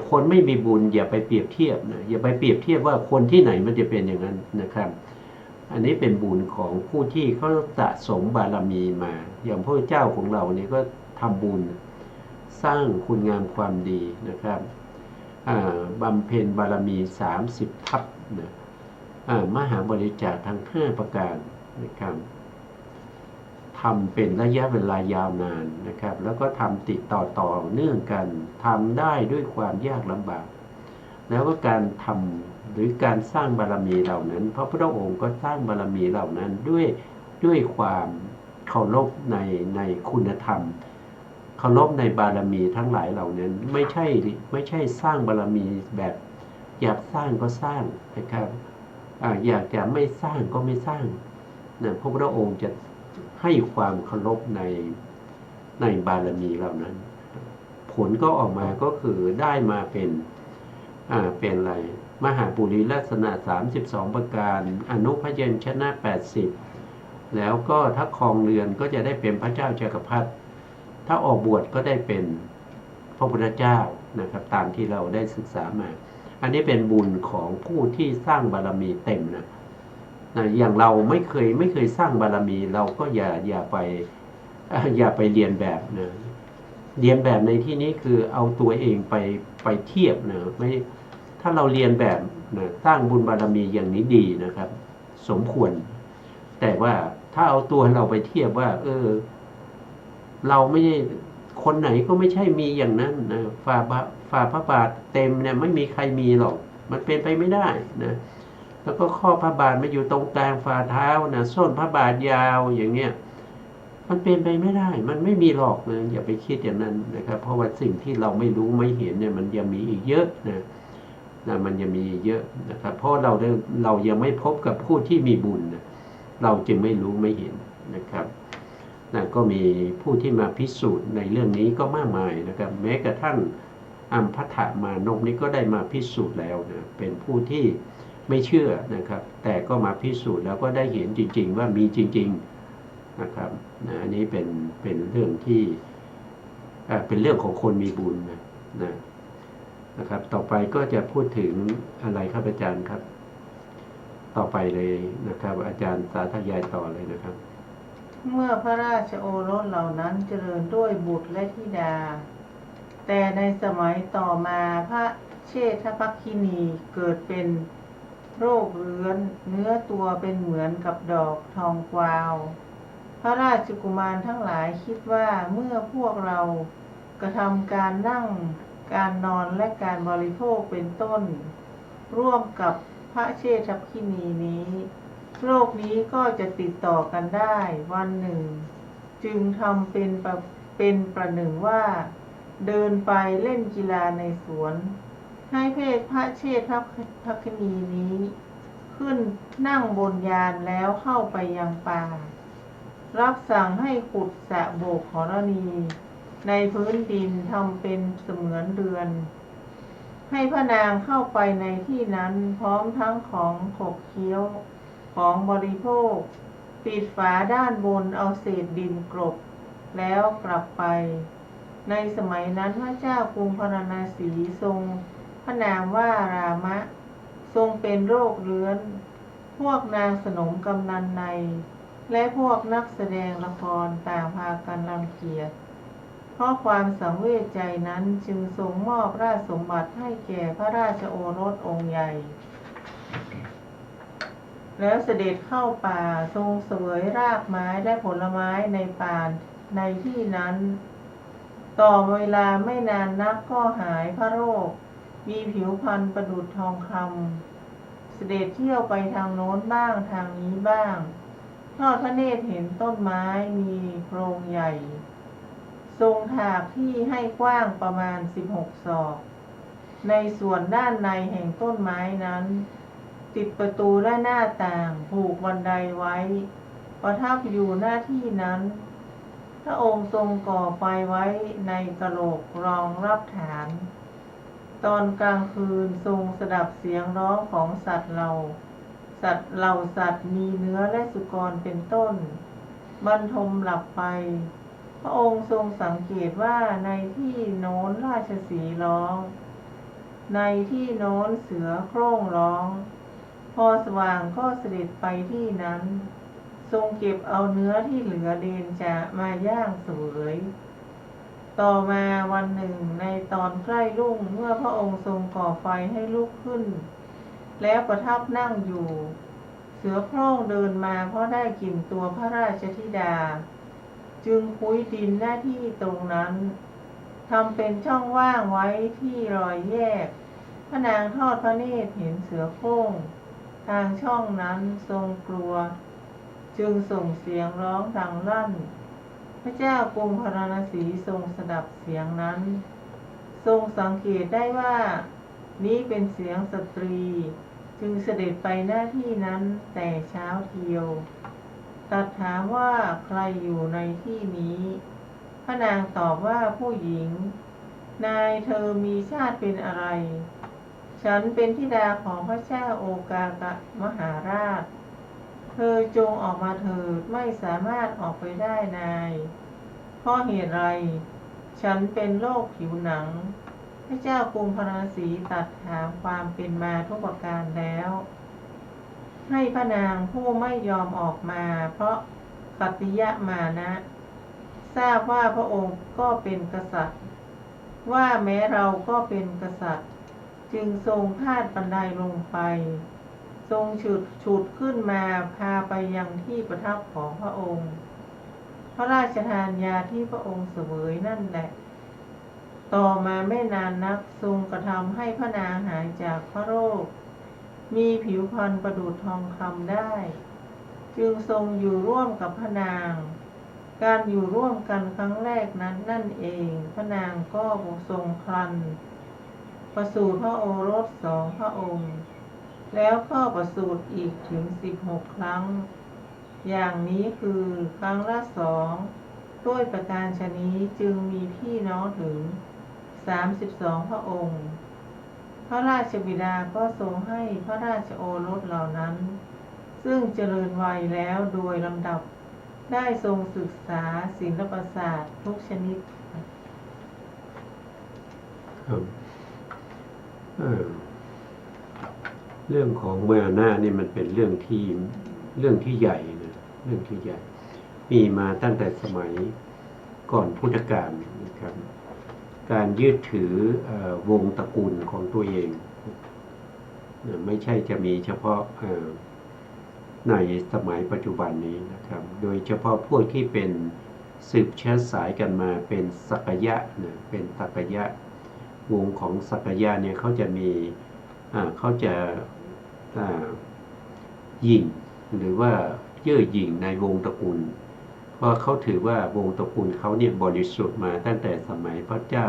คนไม่มีบุญอย่าไปเปรียบเทียบนะอย่าไปเปรียบเทียบว่าคนที่ไหนมันจะเป็นอย่างนั้นนะครับอันนี้เป็นบุญของผู้ที่เขาสะสมบารมีมาอย่างพระเจ้าของเราเนี่ยก็ทำบุญสร้างคุณงามความดีนะครับบำเพ็ญบารมี30 ทัพนะมหาบริจาคทั้ง5ประการนะครับทำเป็นระยะเวลายาวนานนะครับแล้วก็ทำติดต่อเนื่องกันทำได้ด้วยความยากลำบากแล้วก็การทำหรือการสร้างบารมีเหล่านั้นพระพุทธองค์ก็สร้างบารมีเหล่านั้นด้วยความเคารพในคุณธรรมเคารพในบารมีทั้งหลายเหล่านั้นไม่ใช่สร้างบารมีแบบอยากสร้างก็สร้างนะครับอยากจะไม่สร้างก็ไม่สร้างนะพระพุทธองค์จะให้ความเคารพในบารมีเหล่านั้นผลก็ออกมาก็คือได้มาเป็นอะไรมหาปุริลักษณะ32ประการอนุพยัญชนะ80แล้วก็ถ้าครองเรือนก็จะได้เป็นพระเจ้าจักรพรรดิถ้าออกบวชก็ได้เป็นพระพุทธเจ้านะครับตามที่เราได้ศึกษามาอันนี้เป็นบุญของผู้ที่สร้างบารมีเต็มนะอย่างเราไม่เคยสร้างบารมีเราก็อย่าไปเรียนแบบนะเรียนแบบในที่นี้คือเอาตัวเองไปเทียบนะไม่ถ้าเราเรียนแบบนะสร้างบุญบารมีอย่างนี้ดีนะครับสมควรแต่ว่าถ้าเอาตัวเราไปเทียบว่าเราไม่ได้คนไหนก็ไม่ใช่มีอย่างนั้นนะฝ่าพระบาทเต็มเนี่ยไม่มีใครมีหรอกมันเป็นไปไม่ได้นะแล้วก็ข้อพระบาทมาอยู่ตรงกลางฝ่าเท้านะส้นพระบาทยาวอย่างเงี้ยมันเป็นไปไม่ได้มันไม่มีหรอกนะอย่าไปคิดอย่างนั้นนะครับเพราะว่าสิ่งที่เราไม่รู้ไม่เห็นเนี่ยมันยังมีอีกเยอะนะมันยังมีเยอะนะครับเพราะเรายังไม่พบกับผู้ที่มีบุญนะเราจึงไม่รู้ไม่เห็นนะครับก็มีผู้ที่มาพิสูจน์ในเรื่องนี้ก็มากมายนะครับแม้กระทั่งอัมพัทธมานพนี้ก็ได้มาพิสูจน์แล้วนะเป็นผู้ที่ไม่เชื่อนะครับแต่ก็มาพิสูจน์แล้วก็ได้เห็นจริงๆว่ามีจริงๆนะครับอันนี้เป็นเรื่องที่เป็นเรื่องของคนมีบุญนะครับต่อไปก็จะพูดถึงอะไรครับอาจารย์ครับต่อไปเลยนะครับอาจารย์สาธยายต่อเลยนะครับเมื่อพระราชโอรสเหล่านั้นเจริญด้วยบุตรและธิดาแต่ในสมัยต่อมาพระเชษฐภัคคินีเกิดเป็นโรคเรื้อนเนื้อตัวเป็นเหมือนกับดอกทองกวาวพระราชกุมารทั้งหลายคิดว่าเมื่อพวกเรากระทำการนั่งการนอนและการบริโภคเป็นต้นร่วมกับพระเชษฐภัคคินีนี้โรคนี้ก็จะติดต่อกันได้วันหนึ่งจึงทำเป็นประหนึ่งว่าเดินไปเล่นกีฬาในสวนให้เพศพระเชษฐภัคคินีนี้ขึ้นนั่งบนยานแล้วเข้าไปยังป่ารับสั่งให้ขุดสระโบกธรณีในพื้นดินทำเป็นเสมือนเรือนให้พระนางเข้าไปในที่นั้นพร้อมทั้งของขบเคี้ยวของบริโภคปิดฝาด้านบนเอาเศษดินกลบแล้วกลับไปในสมัยนั้นพระเจ้ากรุงพาราณสีทรงพระนามว่ารามะทรงเป็นโรคเรื้อนพวกนางสนมกำนันใน และพวกนักแสดงละครต่างพากันรังเกียจเพราะความสังเวชใจนั้นจึงทรงมอบราชสมบัติให้แก่พระราชโอรสองค์ใหญ่ แล้วเสด็จเข้าป่าทรงเสวยรากไม้และผลไม้ในป่าในที่นั้น ต่อเวลาไม่นานนักก็หายพระโรค มีผิวพรรณประดุจทองคำเสด็จเที่ยวไปทางโน้นบ้างทางนี้บ้างทอดพระเนตรเห็นต้นไม้มีโพรงใหญ่ ทรงถากที่ให้กว้างประมาณ16 ศอก ในส่วนด้านในแห่งต้นไม้นั้น ติดประตูและหน้าต่างผูกบันไดไว้ ประทับอยู่หน้าที่นั้น พระองค์ทรงก่อไฟไว้ในกะโหลกรองรับฐาน ตอนกลางคืนทรงสดับเสียงร้องของสัตว์เหล่าสัตว์มีเนื้อและสุกรเป็นต้น บรรทมหลับไป พระองค์ทรงสังเกตว่าในที่โน้นราชสีห์ร้อง ในที่โน้นเสือโคร่งร้อง พอสว่างก็เสด็จไปที่นั้น ทรงเก็บเอาเนื้อที่เหลือเดนจะมาย่างเสวย ต่อมาวันหนึ่งในตอนใกล้รุ่งเมื่อพระองค์ทรงก่อไฟให้ลุกขึ้น แล้วประทับนั่งอยู่ เสือโคร่งเดินมาเพราะได้กลิ่นตัวพระราชธิดา จึงคุ้ยดินหน้าที่ตรงนั้นทำเป็นช่องว่างไว้ที่รอยแยก พระนางทอดพระเนตรเห็นเสือโคร่งทางช่องนั้นทรงกลัว จึงส่งเสียงร้องดังลั่น พระเจ้ากรุงพาราณสีทรงสดับเสียงนั้น ทรงสังเกตได้ว่านี้เป็นเสียงสตรี จึงเสด็จไปหน้าที่นั้นแต่เช้าเทียวตรัสถามว่าใครอยู่ในที่นี้ พระนางตอบว่าผู้หญิง นายเธอมีชาติเป็นอะไร ฉันเป็นธิดาของพระเจ้าโอกากะมหาราช เธอจงออกมาเถิดไม่สามารถออกไปได้นายเพราะเหตุไร ฉันเป็นโรคผิวหนัง พระเจ้ากรุงพาราณสีตรัสถามความเป็นมาทุกประการแล้ว ให้พระนางผู้ไม่ยอมออกมาเพราะขัตติยมานะ ทราบว่าพระองค์ก็เป็นกษัตริย์ ว่าแม้เราก็เป็นกษัตริย์ จึงทรงพาดบันไดลงไป ทรงฉุดขึ้นมาพาไปยังที่ประทับของพระองค์ พระราชทานยาที่พระองค์เสวยนั่นแหละ ต่อมาไม่นานนักทรงกระทำให้พระนางหายจากพระโรค มีผิวพรรณประดุจทองคำได้ จึงทรงอยู่ร่วมกับพระนาง การอยู่ร่วมกันครั้งแรกนั้นนั่นเองพระนางก็ทรงครรภ์ประสูติพระโอรส2 พระองค์ แล้วก็ประสูติอีกถึง16 ครั้ง อย่างนี้คือครั้งละ2 ด้วยประการฉะนี้จึงมีพี่น้องถึง32 พระองค์ พระราชบิดาก็ทรงให้พระราชโอรสเหล่านั้น ซึ่งเจริญวัยแล้วโดยลำดับได้ทรงศึกษาศิลปศาสตร์ทุกชนิด ครับเรื่องของเมื่อหน้านี่มันเป็นเรื่องที่ใหญ่นะเรื่องที่ใหญ่ มีมาตั้งแต่สมัยก่อนพุทธกาลนะครับ การยึดถือวงตระกูลของตัวเองไม่ใช่จะมีเฉพาะในสมัยปัจจุบันนี้นะครับโดยเฉพาะพวกที่เป็นสืบเชื้อสายกันมาเป็นสักยะนะเป็นสักยะวงของสักยะเนี่ยเขาจะมีเขาจะหยิ่งหรือว่าเย่อหยิ่งในวงตระกูลเพราะเขาถือว่าวงตระกูลเขาเนี่ยบริสุทธิ์มาตั้งแต่สมัยพระเจ้า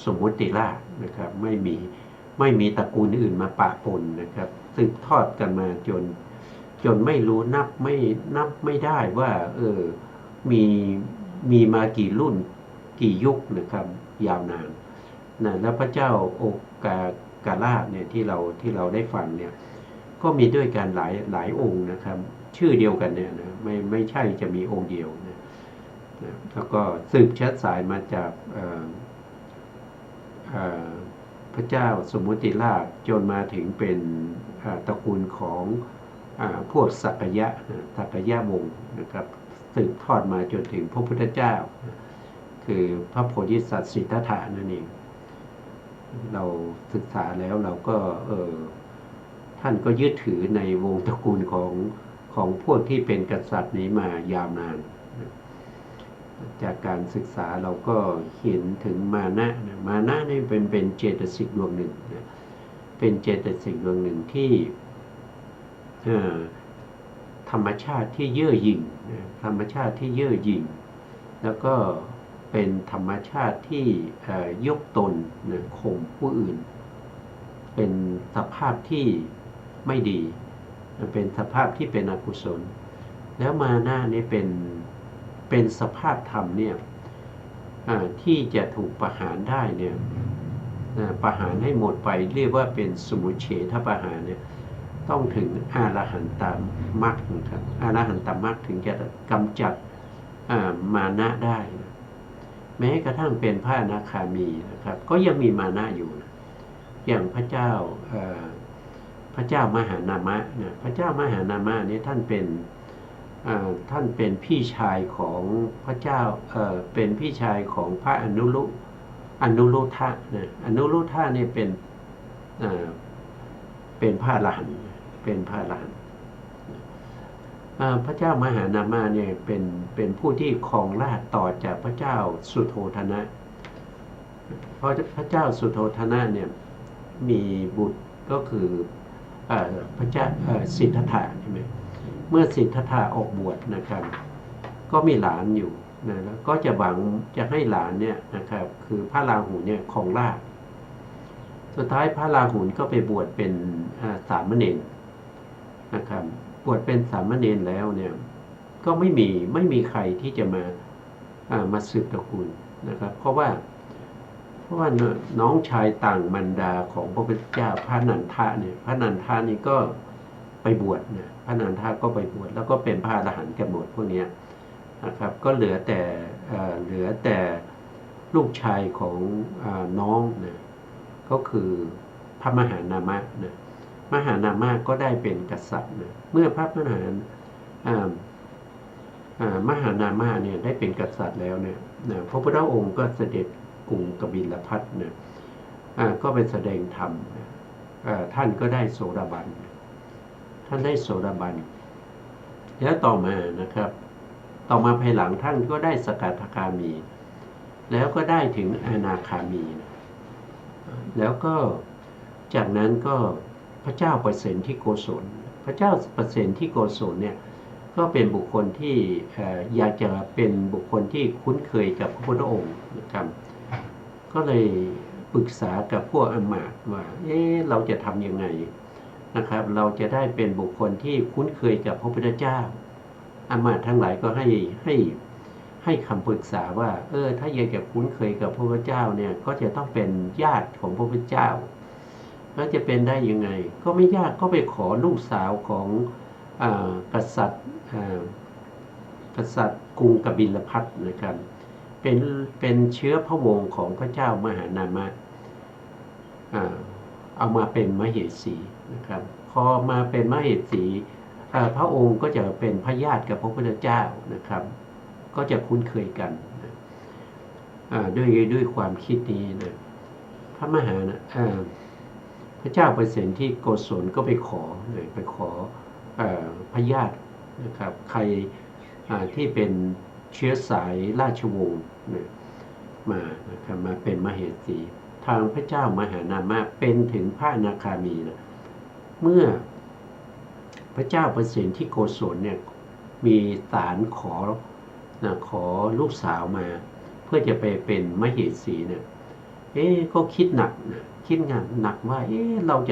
สมมุติราชนะครับไม่มีตระกูลอื่นมาปะปนนะครับสืบทอดกันมาจนไม่รู้นับไม่ได้ว่ามีมากี่รุ่นกี่ยุคนะครับยาวนานนะแล้วพระเจ้าโอกาลาชเนี่ยที่เราได้ฟังเนี่ยก็มีด้วยกันหลายองค์นะครับชื่อเดียวกันเนี่ยนะไม่ใช่จะมีองค์เดียวนะแล้วก็สืบเชื้อสายมาจากพระเจ้าสมมุติราชจนมาถึงเป็นตระกูลของ พวกสักยะวงศ์นะครับสืบทอดมาจนถึงพระพุทธเจ้าคือพระโพธิสัตว์สิทธัตถะนั่นเองเราศึกษาแล้วเราก็ท่านก็ยึดถือในวงตระกูลของพวกที่เป็นกษัตริย์นี้มายาวนานจากการศึกษาเราก็เห็นถึงมานะนี่เป็นเจตสิกดวงหนึ่งเป็นเจตสิกดวงหนึ่งที่ธรรมชาติที่เย่อหยิ่งธรรมชาติที่เย่อหยิ่งแล้วก็เป็นธรรมชาติที่ยกตนข่มผู้อื่นเป็นสภาพที่ไม่ดีเป็นสภาพที่เป็นอกุศลแล้วมานะนี่เป็นสภาพธรรมเนี่ยที่จะถูกประหารได้เนี่ยประหารให้หมดไปเรียกว่าเป็นสมุเฉทประหารเนี่ยต้องถึงอรหันตมรรคนะครับอรหันตมรรคถึงจะกำจัดมานะได้นะแม้กระทั่งเป็นพระอนาคามีนะครับก็ยังมีมานะอยู่นะอย่างพระเจ้ามหานามะนะพระเจ้ามหานามะนี้ท่านเป็นพี่ชายของพระเจ้าเป็นพี่ชายของพระอนุรุทธะนะอนุรุทธะนี่เป็นพระอรหันต์เป็นพระอรหันต์พระเจ้ามหานามะเนี่ยเป็นผู้ที่ครองราชย์ต่อจากพระเจ้าสุโธทนะเพราะพระเจ้าสุโธทนะเนี่ยมีบุตรก็คือพระเจ้าสิทธัตถะใช่ไหมเมื่อสิทธัตถะออกบวชนะครับก็มีหลานอยู่นะแล้วก็จะหวังจะให้หลานเนี่ยนะครับคือพระราหุลเนี่ยครองราชย์สุดท้ายพระราหุลก็ไปบวชเป็นสามเณรนะครับบวชเป็นสามเณรแล้วเนี่ยก็ไม่มีใครที่จะมาสืบตระกูลนะครับเพราะว่าน้องชายต่างมารดาของพระพุทธเจ้าพระนันทะเนี่ยพระนันทะนี่ก็ไปบวชนะพระนันทะก็ไปบวชแล้วก็เป็นพระอรหันต์กันหมดพวกนี้นะครับก็เหลือแต่ลูกชายของน้องนะก็คือพระมหานามะนะมหานามะก็ได้เป็นกษัตริย์นะเมื่อพระมหานามะเนี่ยได้เป็นกษัตริย์แล้วเนี่ยพระพุทธองค์ก็เสด็จกรุงกบิลพัสดุเนี่ยก็ไปแสดงธรรมท่านก็ได้โสดาบันแล้วต่อมานะครับต่อมาภายหลังท่านก็ได้สกทาคามีแล้วก็ได้ถึงอนาคามีแล้วก็จากนั้นก็พระเจ้าเปรตที่โกศลพระเจ้าเปรตที่โกศลเนี่ยก็เป็นบุคคลที่อยากจะเป็นบุคคลที่คุ้นเคยกับพระพุทธองค์นะครับก็เลยปรึกษากับพวกอมาตย์ว่าเราจะทำยังไงนะครับเราจะได้เป็นบุคคลที่คุ้นเคยกับพระพุทธเจ้าอมาตย์ทั้งหลายก็ให้คำปรึกษาว่าถ้าอยากจะคุ้นเคยกับพระพุทธเจ้าเนี่ยก็จะต้องเป็นญาติของพระพุทธเจ้าแล้วจะเป็นได้ยังไงก็ไม่ยากก็ไปขอลูกสาวของกษัตริย์กรุงกบิลพัสดุนะครับเป็นเชื้อพระวงศ์ของพระเจ้ามหานามะเอามาเป็นมเหสีนะครับพอมาเป็นมเหสีพระองค์ก็จะเป็นพระญาติกับพระพุทธเจ้านะครับก็จะคุ้นเคยกันด้วยความคิดนี้นะพระเจ้าเปรตที่โกศลก็ไปขอพระญาตินะครับใครที่เป็นเชื้อสายราชวงศ์มานะครับมาเป็นมเหสีทางพระเจ้ามหานามะเป็นถึงพระอนาคามีนะเมื่อพระเจ้าเปรตที่โกศลเนี่ยมีศาลขอลูกสาวมาเพื่อจะไปเป็นมเหสีเนี่ยก็คิดหนักว่าเราจ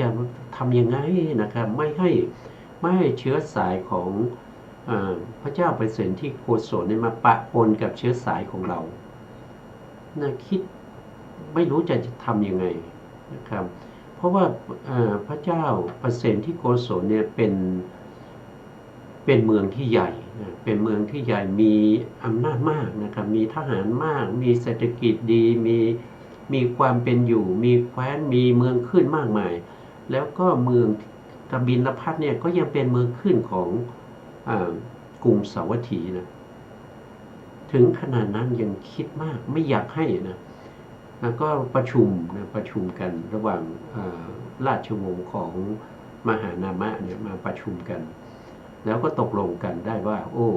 ะทำยังไงนะครับไม่ให้เชื้อสายของพระเจ้าเปรตที่โกศลเนี่ยมาปะปนกับเชื้อสายของเราคิดไม่รู้จะทำยังไงนะครับเพราะว่าพระเจ้าเปรตที่โกศลเนี่ยเป็นเมืองที่ใหญ่เป็นเมืองที่ใหญ่มีอำนาจมากนะครับมีทหารมากมีเศรษฐกิจดีมีความเป็นอยู่มีแคว้นมีเมืองขึ้นมากมายแล้วก็เมื กบิลพัสเนี่ยก็ยังเป็นเมืองขึ้นของกรุงสาวัตถีนะถึงขนาดนั้นยังคิดมากไม่อยากให้นะแล้วก็ประชุมกันระหว่างราชวงศ์ของมหานามะเนี่ยมาประชุมกันแล้วก็ตกลงกันได้ว่าโอ้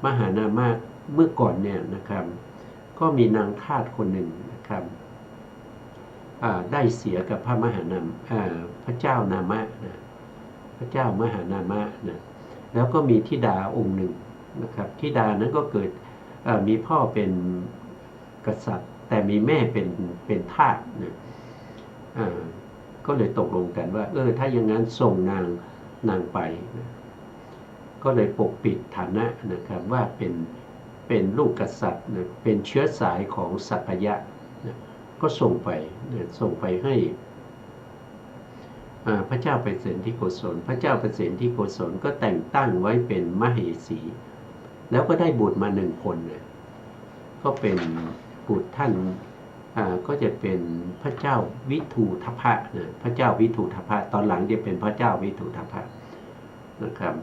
มหานามะเมื่อก่อนเนี่ยนะครับก็มีนางทาสคนหนึ่งนะครับได้เสียกับพระมหานามพระเจ้านามะนะพระเจ้ามหานามะนะแล้วก็มีธิดาองค์หนึ่งนะครับธิดานั้นก็เกิดมีพ่อเป็นกษัตริย์แต่มีแม่เป็นทาสนะก็เลยตกลงกันว่าถ้าอย่างนั้นส่งนางไปนะก็เลยปกปิดฐานะนะครับว่าเป็นลูกกษัตริย์นะเป็นเชื้อสายของสักยะนะก็ส่งไปให้พระเจ้าเปรตเสนที่โกศลพระเจ้าเปรตเสนที่โกศลก็แต่งตั้งไว้เป็นมเหสีแล้วก็ได้บุตรมา1 คนนะก็เป็นบุตรท่านก็จะเป็นพระเจ้าวิทูทพะนะพระเจ้าวิทูทพะตอนหลังจะเป็นพระเจ้าวิทูทพะนะครับ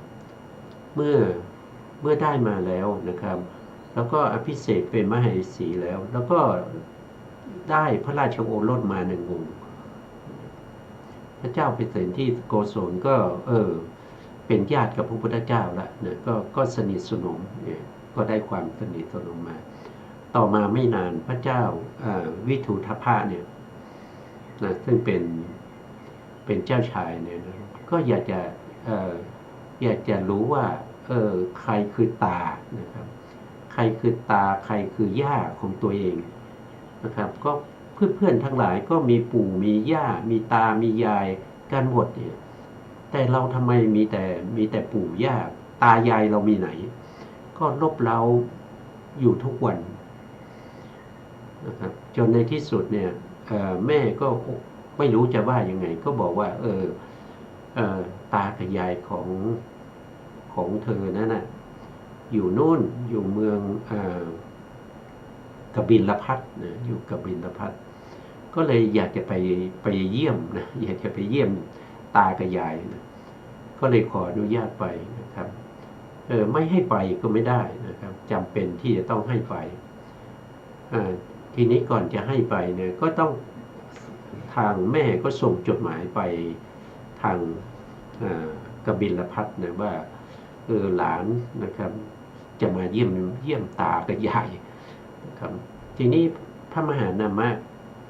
เมื่อได้มาแล้วนะครับแล้วก็อภิเษกเป็นมเหสีแล้วก็ได้พระราชโอรสมา1 องค์พระเจ้าเปรตเสนที่โกศลก็เป็นญาติกับพระพุทธเจ้าแล้วนะก็สนิทสนมเนี่ยก็ได้ความสนิทสนมมาต่อมาไม่นานพระเจ้าวิทูทพะเนี่ยนะซึ่งเป็นเจ้าชายเนี่ยนะก็อยากจะรู้ว่าใครคือตานะครับใครคือตาใครคือย่าของตัวเองนะครับก็เพื่อนทั้งหลายก็มีปู่มีย่ามีตามียายกันหมดเนี่ยแต่เราทำไมมีแต่ปู่ย่าตายายเรามีไหนก็ลบเล้าอยู่ทุกวันนะครับจนในที่สุดเนี่ยแม่ก็ไม่รู้จะว่ายังไงก็บอกว่าตากับยายของเธอนั่นน่ะอยู่นู่นอยู่เมืองกบิลพัสนะอยู่กบิลพัสก็เลยอยากจะไปเยี่ยมนะอยากจะไปเยี่ยมตากับยายนะก็เลยขออนุญาตไปนะครับไม่ให้ไปก็ไม่ได้นะครับจำเป็นที่จะต้องให้ไปทีนี้ก่อนจะให้ไปเนี่ยก็ต้องทางแม่ก็ส่งจดหมายไปทางกบิลพัสนะว่าหลานนะครับจะมาเยี่ยมตากับยายนะครับทีนี้พระมหานามะ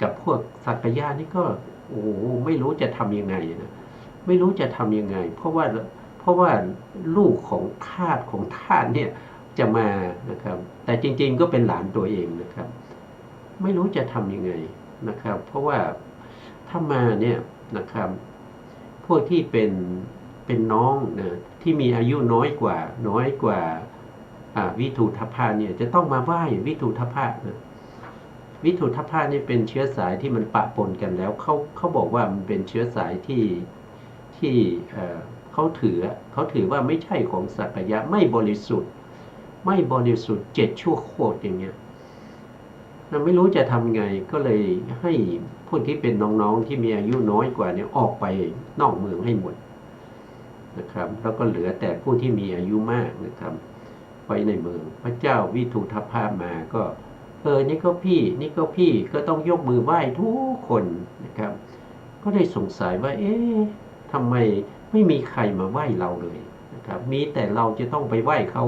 กับพวกสักยะนี่ก็โอ้ไม่รู้จะทำยังไงนะไม่รู้จะทำยังไงเพราะว่าลูกของทาสเนี่ยจะมานะครับแต่จริงๆก็เป็นหลานตัวเองนะครับไม่รู้จะทำยังไงนะครับเพราะว่าถ้ามาเนี่ยนะครับพวกที่เป็นน้องนะที่มีอายุน้อยกว่าวิทูทพะเนี่ยจะต้องมาไหว้วิทูทพะนะวิทูทพะนี่เป็นเชื้อสายที่มันปะปนกันแล้วเขาบอกว่ามันเป็นเชื้อสายที่เขาถือว่าไม่ใช่ของสักยะไม่บริสุทธิ์7 ชั่วโคตรอย่างเงี้ยเราไม่รู้จะทำไงก็เลยให้พวกที่เป็นน้องๆที่มีอายุน้อยกว่าเนี่ยออกไปนอกเมืองให้หมดนะครับแล้วก็เหลือแต่ผู้ที่มีอายุมากนะครับไว้ในเมืองพระเจ้าวิทูทพะมาก็นี่ก็พี่ก็ต้องยกมือไหว้ทุกคนนะครับก็ได้สงสัยว่าทำไมไม่มีใครมาไหว้เราเลยนะครับมีแต่เราจะต้องไปไหว้เขา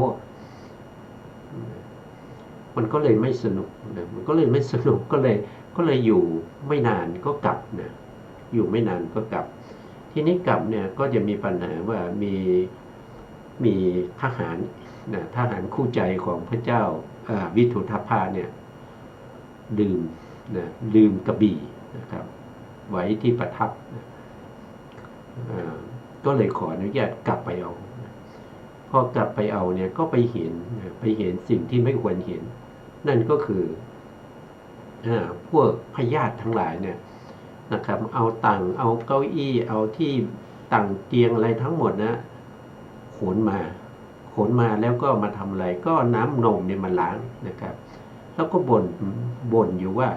มันก็เลยไม่สนุกนะมันก็เลยไม่สนุกก็เลยอยู่ไม่นานก็กลับนะอยู่ไม่นานก็กลับทีนี้กลับเนี่ยก็จะมีปัญหาว่ามีทหารคู่ใจของพระเจ้าวิทูทพะเนี่ยลืมกระบี่นะครับไว้ที่ประทับก็เลยขออนุญาตกลับไปเอาพอกลับไปเอาเนี่ยก็ไปเห็นสิ่งที่ไม่ควรเห็นนั่นก็คือพวกพญาติทั้งหลายเนี่ยนะครับเอาตังเอาเก้าอี้เอาที่ตังเตียงอะไรทั้งหมดนะขนมาแล้วก็มาทำอะไรก็น้ำนมเนี่ยมาล้างนะครับแล้วก็บ่นอยู่ว่า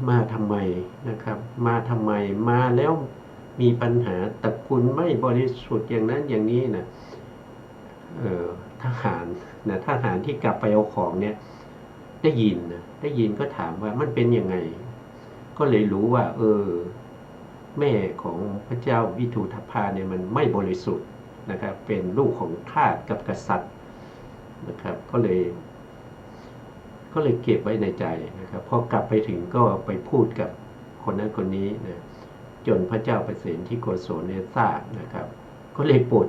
มาทำไมนะครับมาแล้ว มีปัญหาแต่คุณไม่บริสุทธิ์อย่างนั้นอย่างนี้นะทหารที่กลับไปเอาของเนี่ยได้ยินก็ถามว่ามันเป็นยังไงก็เลยรู้ว่าแม่ของพระเจ้าวิทูธพาเนี่ยมันไม่บริสุทธิ์นะครับเป็นลูกของทาสกับกษัตริย์นะครับก็เลยเก็บไว้ในใจนะครับพอกลับไปถึงก็ไปพูดกับคนนั้นคนนี้นะจนพระเจ้าประเสนที่โกศลเนี่ยทราบนะครับก็เลยปลด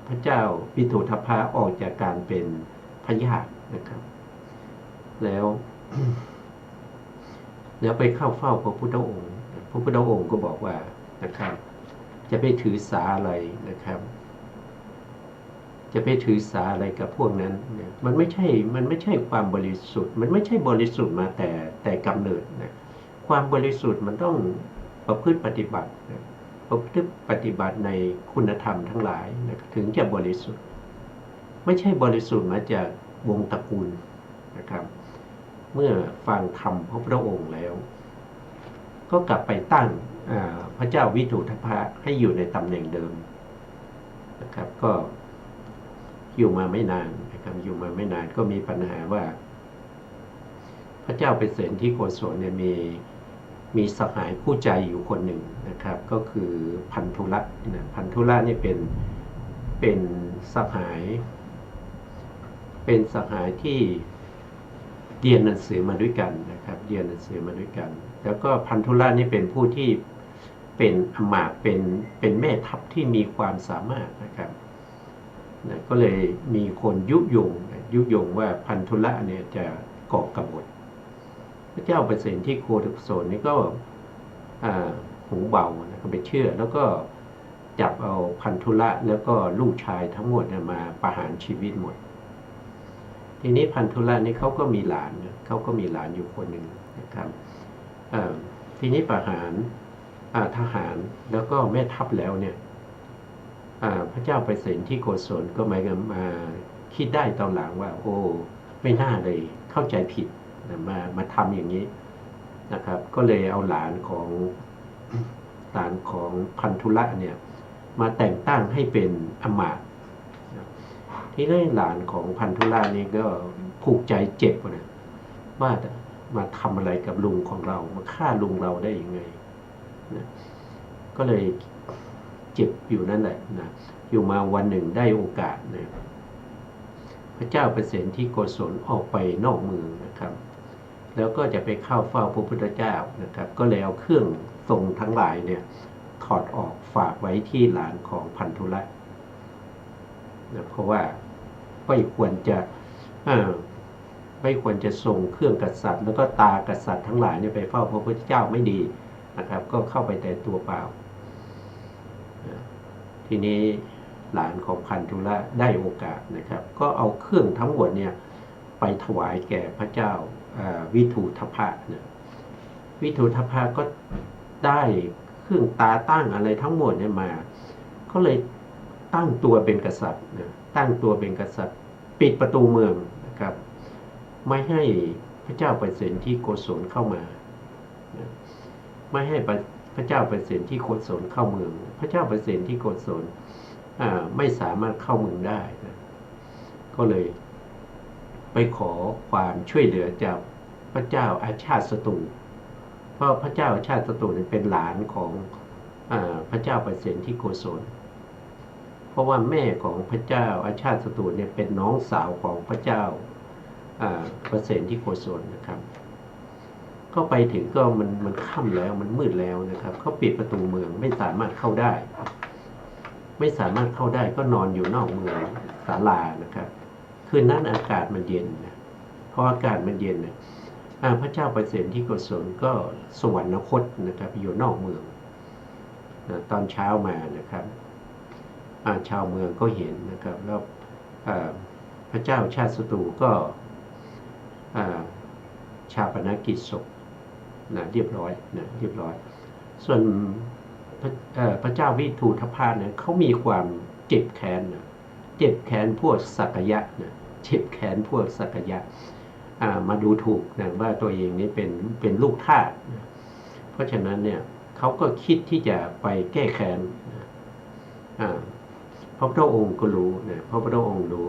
พระเจ้าวิทูธพาออกจากการเป็นพญานะครับแล้วไปเข้าเฝ้าพระพุทธองค์พระพุทธองค์ก็บอกว่านะครับจะไปถือสาอะไรนะครับจะไปถือสาอะไรกับพวกนั้นมันไม่ใช่ความบริสุทธิ์มันไม่ใช่บริสุทธิ์มาแต่กำเนิดนะความบริสุทธิ์มันต้องประพฤติปฏิบัติประพฤติปฏิบัติในคุณธรรมทั้งหลายนะถึงจะบริสุทธิ์ไม่ใช่บริสุทธิ์มาจากวงตระกูลนะครับเมื่อฟังธรรมพระพุทธองค์แล้วก็กลับไปตั้งพระเจ้าวิทูธพะให้อยู่ในตำแหน่งเดิมนะครับก็อยู่มาไม่นานนะครับอยู่มาไม่นานก็มีปัญหาว่าพระเจ้าเปรตที่โกศลเนี่ยมีสหายคู่ใจอยู่คนหนึ่งนะครับก็คือพันธุละนะพันธุละนี่เป็นสหายที่เรียนหนังสือมาด้วยกันนะครับเรียนหนังสือมาด้วยกันแล้วก็พันธุละนี่เป็นผู้ที่เป็นอมาตย์เป็นแม่ทัพที่มีความสามารถนะครับนะก็เลยมีคนยุยงว่าพันธุละเนี่ยจะก่อกบฏพระเจ้าเปรตที่โกศลนี่ก็หูเบานะครับไปเชื่อแล้วก็จับเอาพันธุละแล้วก็ลูกชายทั้งหมดมาประหารชีวิตหมดทีนี้พันธุละนี่เขาก็มีหลานอยู่คนหนึ่งนะครับทีนี้ประหารทหารแล้วก็แม่ทัพแล้วเนี่ยพระเจ้าเปรตที่โกศลก็มาคิดได้ตอนหลังว่าโอ้ไม่น่าเลยเข้าใจผิดมาทำอย่างนี้นะครับก็เลยเอาหลานของพันธุละเนี่ยมาแต่งตั้งให้เป็นอมาตย์ที่ได้หลานของพันธุละนี่ก็ผูกใจเจ็บนะว่ามาทำอะไรกับลุงของเรามาฆ่าลุงเราได้ยังไงนะก็เลยเจ็บอยู่นั่นแหละนะอยู่มาวันหนึ่งได้โอกาสนะพระเจ้าเปรตที่โกศลออกไปนอกเมืองนะครับแล้วก็จะไปเข้าเฝ้าพระพุทธเจ้านะครับก็เลยเอาเครื่องทรงทั้งหลายเนี่ยถอดออกฝากไว้ที่หลานของพันธุละนะเพราะว่าไม่ควรจะส่งเครื่องกษัตริย์แล้วก็ตากษัตริย์ทั้งหลายเนี่ยไปเฝ้าพระพุทธเจ้าไม่ดีนะครับก็เข้าไปแต่ตัวเปล่าทีนี้หลานของพันธุละได้โอกาสนะครับก็เอาเครื่องทั้งหมดเนี่ยไปถวายแก่พระเจ้าวิทูธพะนะวิทูธพะก็ได้เครื่องตาตั้งอะไรทั้งหมดเนี่ยมาก็เลยตั้งตัวเป็นกษัตริย์นะตั้งตัวเป็นกษัตริย์ปิดประตูเมืองนะครับไม่ให้พระเจ้าเปรตที่โกศลเข้ามานะไม่ให้พระเจ้าเปรตที่โกศลเข้าเมืองพระเจ้าเปรตที่โกศลไม่สามารถเข้าเมืองได้นะก็เลยไปขอความช่วยเหลือจากพระเจ้าอาชาติศัตรูเพราะพระเจ้าอาชาติศัตรูเป็นหลานของพระเจ้าเปรตที่โกศลเพราะว่าแม่ของพระเจ้าอาชาติศัตรูเนี่ยเป็นน้องสาวของพระเจ้าเปรตที่โกศลนะครับก็ไปถึงก็มันค่ำแล้วมันมืดแล้วนะครับเขาปิดประตูเมืองไม่สามารถเข้าได้ก็นอนอยู่นอกเมืองศาลานะครับคืนนั้นอากาศมันเย็นนะพออากาศมันเย็นนะพระเจ้าเปรตที่โกศลก็สวรรคตนะครับอยู่นอกเมืองนะตอนเช้ามานะครับชาวเมืองก็เห็นนะครับแล้วพระเจ้าชาติศัตรูก็ชาปนกิจศพนะเรียบร้อยส่วนพระเจ้าวิทูธพะเนี่ยเขามีความเจ็บแค้นพวกสักยะนะเจ็บแค้นพวกสักยะมาดูถูกนะว่าตัวเองนี้เป็นลูกทาสนะเพราะฉะนั้นเนี่ย เขาก็คิดที่จะไปแก้แค้นพระพุทธองค์ก็รู้นะพระพุทธองค์รู้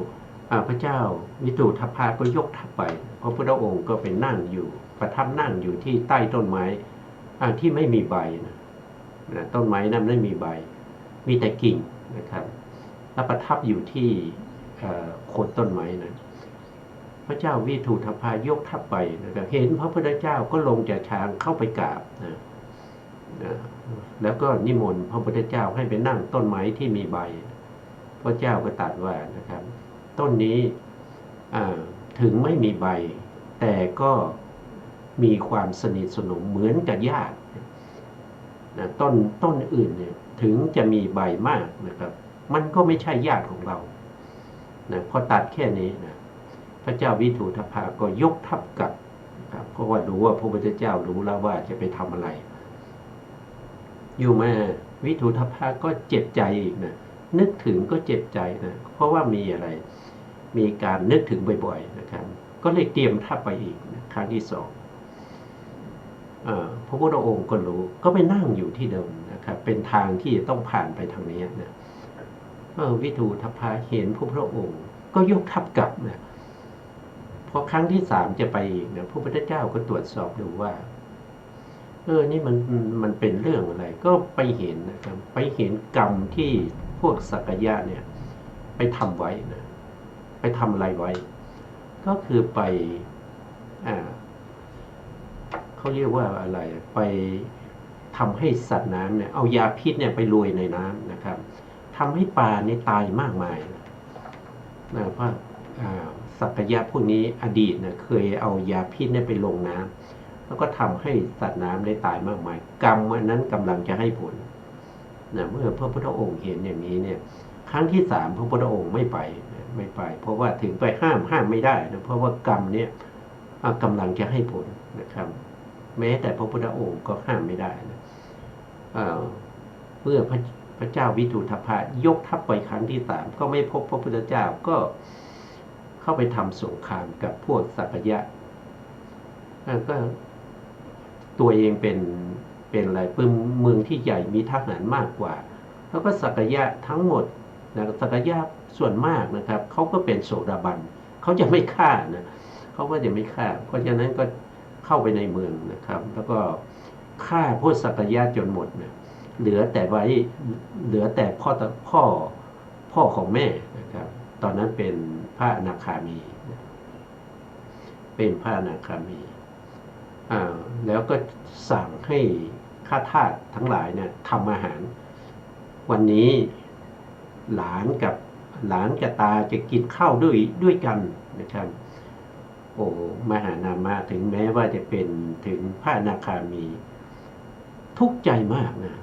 พระเจ้าวิทูธพะก็ยกทัพไปพระพุทธองค์ก็ไปนั่งอยู่ประทับนั่งอยู่ที่ใต้ต้นไม้ที่ไม่มีใบนะต้นไม้นั้นไม่มีใบมีแต่กิ่งนะครับแล้วประทับอยู่ที่โคนต้นไม้นะพระเจ้าวิทูธพะยกทัพไปนะครับเห็นพระพุทธเจ้าก็ลงจากช้างเข้าไปกราบนะแล้วก็นิมนต์พระพุทธเจ้าให้ไปนั่งต้นไม้ที่มีใบพระเจ้าก็ตรัสว่านะครับต้นนี้ถึงไม่มีใบแต่ก็มีความสนิทสนมเหมือนกับญาตินะต้นอื่นเนี่ยถึงจะมีใบมากนะครับมันก็ไม่ใช่ญาติของเรานะพอตัดแค่นี้นะพระเจ้าวิทูธพะก็ยกทัพกลับนะครับเพราะว่ารู้ว่าพระพุทธเจ้ารู้แล้วว่าจะไปทำอะไรอยู่มาวิทูธพะก็เจ็บใจอีกนะนึกถึงก็เจ็บใจนะเพราะว่ามีอะไรมีการนึกถึงบ่อยๆนะครับก็เลยเตรียมทัพไปอีกนะครั้งที่สองพระพุทธองค์ก็รู้ก็ไปนั่งอยู่ที่เดิมนะครับเป็นทางที่ต้องผ่านไปทางนี้นะวิทูธพะเห็นพระพุทธองค์ก็ยกทัพกลับนะพอครั้งที่สามจะไปอีกนะพระพุทธเจ้าก็ตรวจสอบดูว่านี่มันเป็นเรื่องอะไรก็ไปเห็นนะครับไปเห็นกรรมที่พวกสักยะเนี่ยไปทำไว้นะไปทำอะไรไว้ก็คือไปเขาเรียกว่าอะไรไปทำให้สัตว์น้ำเนี่ยเอายาพิษเนี่ยไปโรยในน้ำนะครับทำให้ปลาเนี่ยตายมากมายนะเพราะสักยะพวกนี้อดีตเนี่ยเคยเอายาพิษเนี่ยไปลงน้ำแล้วก็ทำให้สัตว์น้ำได้ตายมากมายกรรมอันนั้นกำลังจะให้ผลนะเมื่อพระพุทธองค์เห็นอย่างนี้เนี่ยครั้งที่สามพระพุทธองค์ไม่ไปเพราะว่าถึงไปห้ามไม่ได้นะเพราะว่ากรรมเนี่ยกำลังจะให้ผลนะครับแม้แต่พระพุทธองค์ก็ห้ามไม่ได้นะเมื่อพระเจ้าวิทูธพะยกทัพไปครั้งที่สามก็ไม่พบพระพุทธเจ้าก็เข้าไปทำสงครามกับพวกสักยะก็ตัวเองเป็นอะไรเป็นเมืองที่ใหญ่มีทหารมากกว่าแล้วก็สักยะทั้งหมดนะสักยะส่วนมากนะครับเขาก็เป็นโสดาบันเขาจะไม่ฆ่านะเขาก็จะไม่ฆ่าเพราะฉะนั้นก็เข้าไปในเมืองนะครับแล้วก็ฆ่าพวกสักยะจนหมดนะเหลือแต่พ่อของแม่นะครับตอนนั้นเป็นพระอนาคามีเป็นพระอนาคามีแล้วก็สั่งให้ข้าทาสทั้งหลายเนี่ยทำอาหารวันนี้หลานกับตาจะกินข้าวด้วยกันนะครับโอ้มหานามะถึงแม้ว่าจะเป็นถึงพระอนาคามีทุกข์ใจมากนะ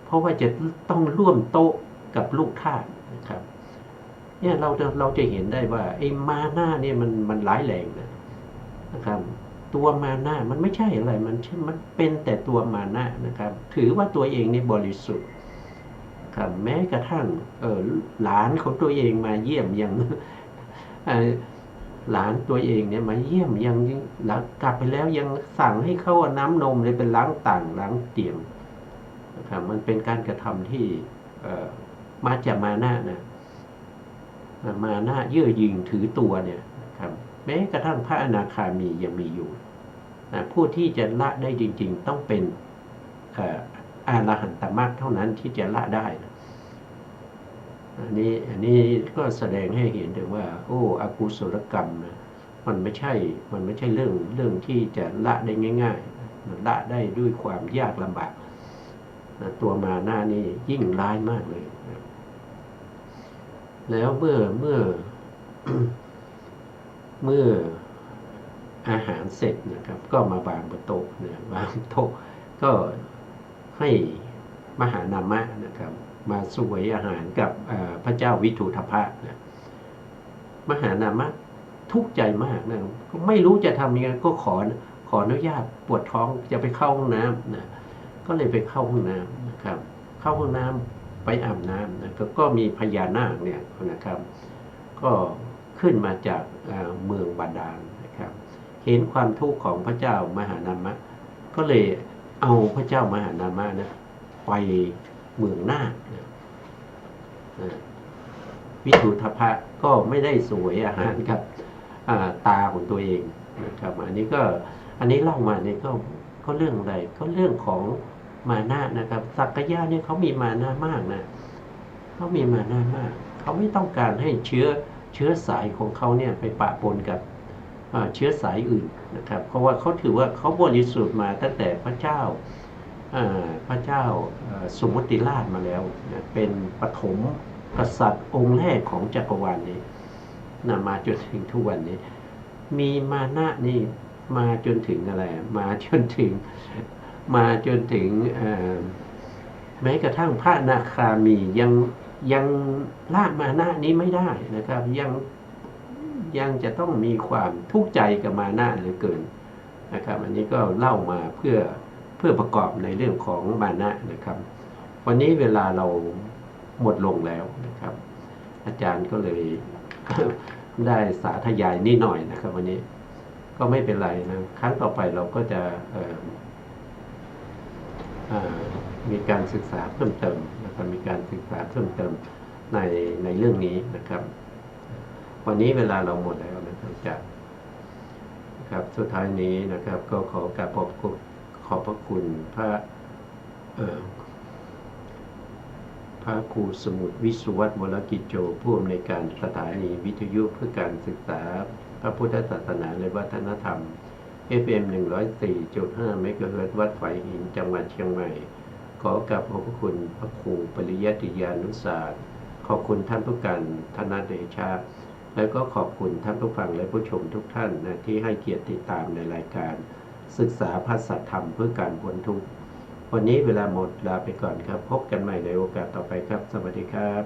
เพราะว่าจะต้องร่วมโต๊ะกับลูกทาสนะครับเนี่ยเราจะเห็นได้ว่าไอ้มานะเนี่ยมันร้ายแรงนะครับตัวมานะมันไม่ใช่อะไรมันเป็นแต่ตัวมานะนะครับถือว่าตัวเองนี่บริสุทธิ์ครับแม้กระทั่งหลานของตัวเองมาเยี่ยมยังหลานตัวเองเนี่ยมาเยี่ยมยังกลับไปแล้วยังสั่งให้เขาเอาน้ำนมเลยเป็นล้างต่างล้างเตียงนะครับมันเป็นการกระทำที่มาจากมานะนะมานะเย่อหยิ่งถือตัวเนี่ยนะครับแม้กระทั่งพระอนาคามียังมีอยู่ผู้ที่จะละได้จริงๆต้องเป็นอรหันตมรรคเท่านั้นที่จะละได้อันนี้ก็แสดงให้เห็นถึงว่าอกุศลกรรมนะมันไม่ใช่เรื่องที่จะละได้ง่ายๆมันละได้ด้วยความยากลำบากตัวมานะนี่ยิ่งร้ายมากเลยแล้วเมื่ออาหารเสร็จนะครับก็มาวางบนโต๊ะนะวางโต๊ะก็ให้มหานามะนะครับมาสวยอาหารกับพระเจ้าวิทูธพะนะมหานามะทุกข์ใจมากนะไม่รู้จะทำยังไงก็ขออนุญาตปวดท้องจะไปเข้าห้องน้ำนะก็เลยไปเข้าห้องน้ำนะครับเข้าห้องน้ำไปอาบน้ำนะก็มีพญานาคเนี่ยนะครับก็ขึ้นมาจากเมืองบาดาลนะครับเห็นความทุกข์ของพระเจ้ามหานามะก็เลย เอาพระเจ้ามหานามะนะไปเมืองนาคนะวิถุทพะก็ไม่ได้สวยอาหารกับตาของตัวเองนะครับอันนี้เล่ามาเนี่ยก็เรื่องอะไรก็เรื่องของมานะนะครับสักกายะเนี่ยเขามีมานะมากนะเขามีมานะมากเขาไม่ต้องการให้เชื้อสายของเขาเนี่ยไปปะปนกับเชื้อสายอื่นนะครับเพราะว่าเขาถือว่าเขาบริสุทธิ์มาตั้งแต่พระเจ้าสมมติราชมาแล้วนะเป็นปฐมกษัตริย์องค์แรกของจักรวาลนี้นะมาจนถึงทุกวันนี้มีมานะนี่มาจนถึงอะไรมาจนถึงแม้กระทั่งพระอนาคามียังละมานะนี้ไม่ได้นะครับยังจะต้องมีความทุกข์ใจกับมานะเหลือเกินนะครับอันนี้ก็เล่ามาเพื่อประกอบในเรื่องของมานะนะครับวันนี้เวลาเราหมดลงแล้วนะครับอาจารย์ก็เลย ได้สาธยายนิดหน่อยนะครับวันนี้ก็ไม่เป็นไรนะครั้งต่อไปเราก็จะมีการศึกษาเพิ่มเติมนะครับมีการศึกษาเพิ่มเติมในเรื่องนี้นะครับวันนี้เวลาเราหมดแล้วนะครับสุดท้ายนี้นะครับก็ขอกราบขอบพระคุณพระครูสมุทรวิสุวัฒน์วรกิจโจผู้อำนวยการสถานีวิทยุเพื่อการศึกษาพระพุทธศาสนาและวัฒนธรรม FM 104.5 เมกะเฮิรตซ์วัดฝายหินจังหวัดเชียงใหม่ขอกราบขอบพระคุณพระครูปริยัติยานุศาสตร์ขอบคุณท่านผู้การธนเดชาแล้วก็ขอบคุณท่านผู้ฟังและผู้ชมทุกท่านนะที่ให้เกียรติติดตามในรายการศึกษาพระสัทธรรมเพื่อการพ้นทุกข์วันนี้เวลาหมดลาไปก่อนครับพบกันใหม่ในโอกาสต่อไปครับสวัสดีครับ